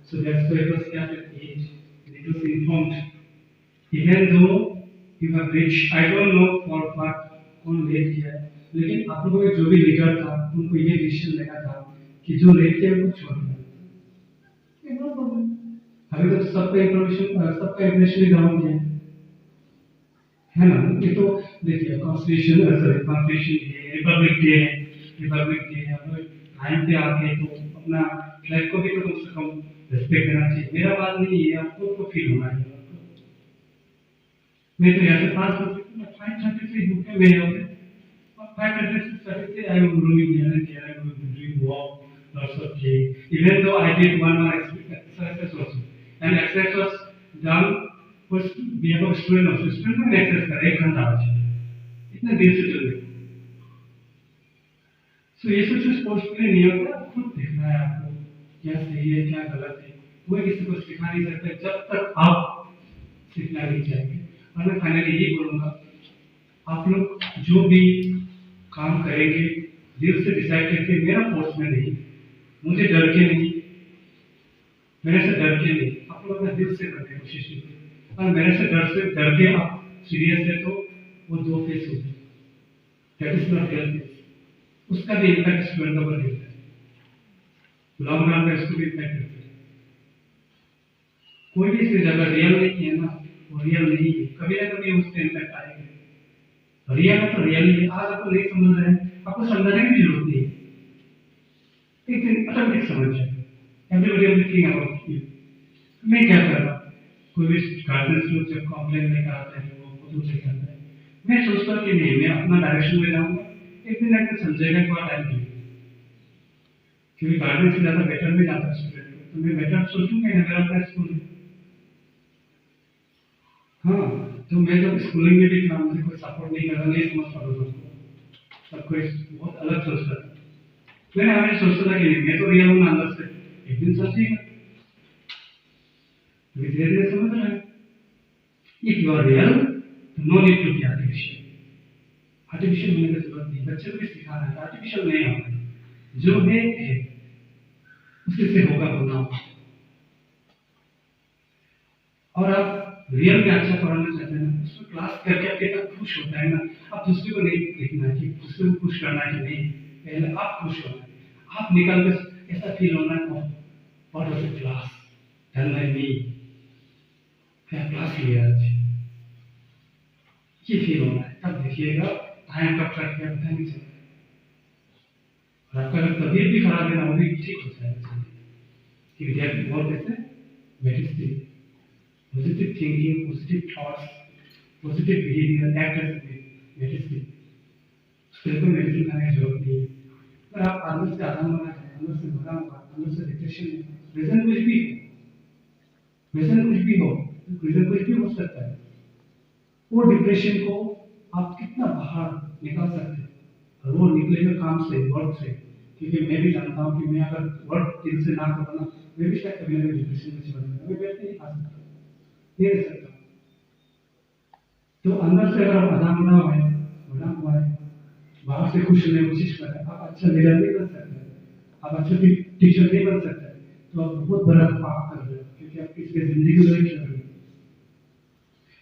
so that's why it was kept at 8. It was informed. Even though you have reached, I don't know for what कौन लेट किया है, लेकिन आप लोगों के जो भी लीडर था उनको ये डिसीजन लेना था कि जो लेट किया उनको छोड़ देना। नो प्रॉब्लम, अभी तो सबका इंप्रेशन डाउन किया है ना। ये तो देखिए कॉन्स्टिट्यूशन रिपब्लिक डे है, हम टाइम पे आके तो अपना फ्लैग को भी तो कम से कम रिस्पेक्ट करना चाहिए। मेरा बात नहीं है, आपको तो फील होना है। मैं तो यहाँ से 5:30 से यूके में हूँ, और 5:30 से I am roaming here and there, I am doing walk, lots of play. Even though I did one more exercise also, and exercise was done for we have a student also, student में exercise कर 1 घंटा आज, इतना देर से चल रही। सो ये सब स्पोर्ट्स के लिए नहीं होता, खुद देखना है आपको क्या सही है क्या गलत है, कोई किसी को सिखा नहीं सकता जब तक आप सीखना नहीं चाहेंगे। और मैं फाइनली ये बोलूँगा, आप लोग जो भी काम करेंगे दिल से डिसाइड करके, मेरा फोर्स में नहीं, मुझे डर के नहीं, मेरे से डर के नहीं, आप लोग अपना दिल से करने की कोशिश कीजिए। और मेरे से डर के आप सीरियस है तो वो 2 फेस होते हैं, that is not real face, उसका भी इम्पैक्ट स्टूडेंट का ऊपर गिरता है, लॉन्ग रन में उसको भी इम्पैक्ट करता है। कोई भी इसमें ज़्यादा रियल नहीं है ना, वो रियल नहीं है, कभी ना कभी उससे इम्पैक्ट आएगा। रियल है तो रियल ही है, आज आपको नहीं समझ रहे हैं, आपको समझने की जरूरत नहीं है, एक दिन ऑटोमेटिक समझ जाएगा। Everybody will think about you, मैं क्या कर रहा हूँ, कोई भी गार्जियंस लोग जब कंप्लेन लेकर आते हैं वो खुद से करते हैं, मैं सोचता हूँ कि नहीं मैं अपना डायरेक्शन में जाऊंगा, एक दिन आके समझेगा थोड़ा टाइम लगेगा, क्योंकि गार्जियन से ज़्यादा बेटर में जाता है स्टूडेंट को, तो मैं बेटर सोचूंगा ना मेरा अपना स्कूल है। हाँ, तो मैं जब स्कूलिंग में भी था मुझे कोई सपोर्ट नहीं करता, नहीं समझ पाता था उसको, सब कोई बहुत अलग सोचता था। मैंने हमेशा सोचता था कि मैं तो रियल हूँ ना अंदर से, एक दिन समझेगा, धीरे धीरे समझ रहा है। If you are real no need to be artificial, artificial होने की जरूरत नहीं, बच्चे को भी सिखाना है आर्टिफिशियल नहीं होना, जो है उसी से होगा होना होगा। और आप रियल में अच्छा पढ़ाना चाहते हैं ना, उसमें क्लास करके आप कितना खुश होता है ना, आप दूसरे को नहीं देखना है कि दूसरे को खुश करना है कि नहीं, पहले आप खुश होना है, आप निकल कर ऐसा फील होना है part of the class, done by me, क्या क्लास लिया आज, ये फील होना है, तब देखिएगा टाइम कब कट गया पता नहीं चलता। और आपका अगर तबीयत भी खराब है ना वो भी ठीक हो जाएगा, कि विद्यार्थी बहुत ऐसे medicine positive thinking, positive thoughts, positive behavior, act as a medicine. उसके लिए कोई मेडिसिन खाने की जरूरत नहीं है। अगर आप अंदर से आराम बना है, अंदर से भरा हुआ, अंदर से डिप्रेशन है, रीजन कुछ भी हो, रीजन कुछ भी हो, रीजन कुछ भी हो सकता है, वो डिप्रेशन को आप कितना बाहर निकाल सकते हैं, और वो निकलेगा काम से, वर्क से, क्योंकि मैं भी जानता हूँ कि मैं अगर वर्क दिन से ना करूँ ना, मैं भी शायद कभी ना कभी डिप्रेशन में चला जाऊंगा, मैं बैठ नहीं खा सकता, नहीं रह सकता। तो अंदर से अगर आप आराम बना हुआ है, बाहर से खुश होने की कोशिश कर रहे हैं, आप अच्छा लीडर नहीं बन सकते, आप अच्छा टीचर नहीं बन सकते, तो आप बहुत बड़ा पाप कर रहे हो, क्योंकि आप किसी की जिंदगी को नहीं खेल रहे हो।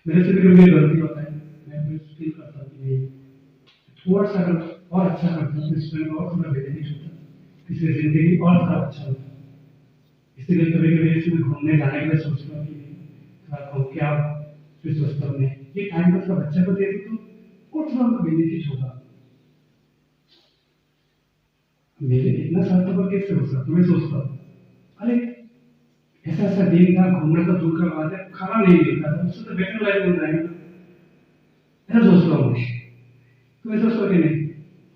मेरे से भी कभी गलती होता है, मैं भी फील करता हूँ कि नहीं, थोड़ा सा अगर और अच्छा करता हूँ तो स्टूडेंट और थोड़ा बेनिफिट होता, किसी की जिंदगी और थोड़ा अच्छा होता। इसीलिए कभी कभी ऐसे मैं घूमने जाने के लिए सोचता हूँ कि थोड़ा घूम के आप फिर सोचता हूँ नहीं, ये टाइम पर सब बच्चे को दे दो तो और थोड़ा उनको बेनिफिट होगा। मेरे इतना स्वार्थ पर कैसे हो सकता, मैं सोचता हूँ अरे ऐसा ऐसा दिन था, घूमना तो दूर का बात है, खाना नहीं मिलता था, उससे तो बेटर लाइफ मिल जाएगा, ऐसा सोचता हूँ मैं। तो मैं सोचता हूँ कि नहीं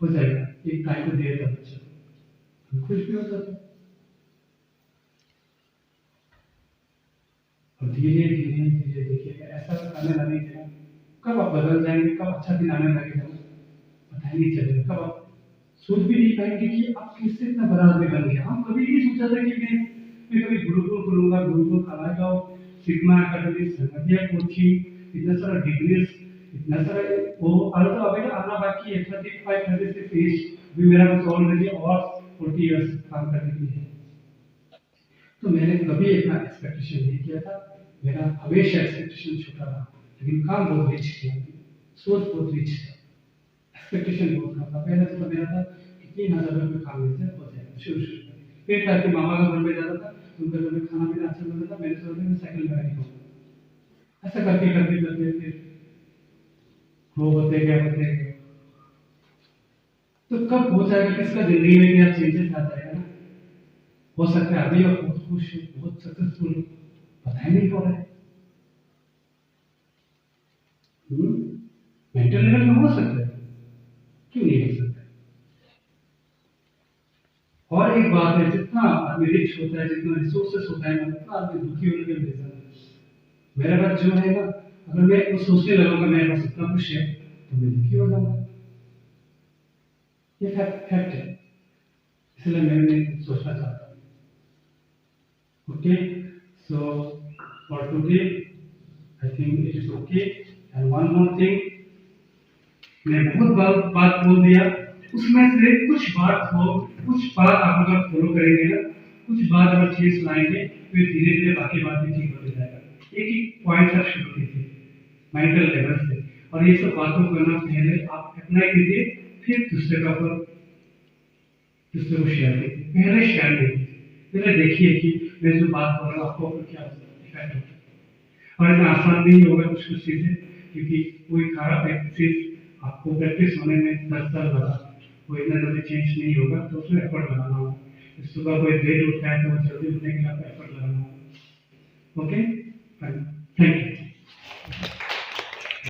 हो जाएगा, एक टाइम को दे देता बच्चे को, खुश भी होता था। और धीरे धीरे धीरे देखिएगा ऐसा आने लगेगा, कब आप बदल जाएंगे, कब अच्छा दिन आने लगेगा पता ही नहीं चलेगा, कब आप सोच भी नहीं पाएंगे कि आप किससे इतना बड़ा आदमी बन गया। हम कभी नहीं सोचा था कि मैं कभी गुरुकुल खुलूंगा, गुरुकुल खलाएगा, सिग्मा एकेडमी, संगतिया कोचिंग, इतना सारा डिग्रीज, इतना सारा वो, और तो अभी तो आना बाकी है, 35 36 एज भी मेरा बस ऑलरेडी और 40 इयर्स काम करने की है। तो मैंने कभी इतना एक्सपेक्टेशन नहीं किया था, मेरा हमेशा एक्सपेक्टेशन छोटा रहा, लेकिन काम बहुत रिच किया, सोच बहुत रिच था, एक्सपेक्टेशन बहुत कम था। पहले तो मेरा था कि 3,000 रुपये काम मिल जाए हो जाएगा शुरू शुरू में, फिर था कि मामा का घर में जाता था, उनके घर में खाना पीना अच्छा मिलता था, मेरे सोच में साइकिल मैकेनिक होगा, ऐसा करके करके करके फिर वो होते गए। तो कब हो जाएगा, किसका जिंदगी में क्या चेंजेस आ जाएगा ना, हो सकता है अभी आप बहुत खुश हो, बहुत सक्सेसफुल हो, पता ही नहीं हो रहा है। मेंटल लेवल में हो सकता है, क्यों नहीं हो सकता। और एक बात है, जितना आदमी रिच होता है, जितना रिसोर्सेस होता है ना, उतना आदमी दुखी होने के रीजन है। मेरा बात जो है ना, अगर मैं वो सोचने लगूंगा मेरे पास इतना कुछ है तो मैं दुखी हो जाऊंगा, ये फैक्ट है, इसलिए मैं नहीं सोचना चाहता हूँ। Okay, so for today I think it is okay. And one more thing, मैं बहुत बात बोल दिया, उसमें से कुछ बात आप अगर फॉलो करेंगे ना, कुछ बात अगर चेंज लाएंगे, फिर धीरे धीरे बाकी बात भी ठीक होती जाएगा। एक एक पॉइंट आप शुरू कीजिए मेंटल लेवल से, और ये सब बातों को ना पहले आप अप्लाई कीजिए, फिर दूसरे का ऊपर दूसरे को शेयर कीजिए, पहले शेयर कीजिए, पहले देखिए कि मैं जो बात कर रहा हूँ आपको क्या इफेक्ट होता है। और इतना आसान नहीं होगा कुछ कुछ चीजें, क्योंकि कोई खराब चीज आपको प्रैक्टिस होने में 10 साल लगा, वो इतना जल्दी चेंज नहीं होगा, तो उसमें एफर्ट लगाना होगा। सुबह कोई देर उठता है तो जल्दी उठने के लिए आपको एफर्ट लगाना होगा। Okay, fine. Thank you.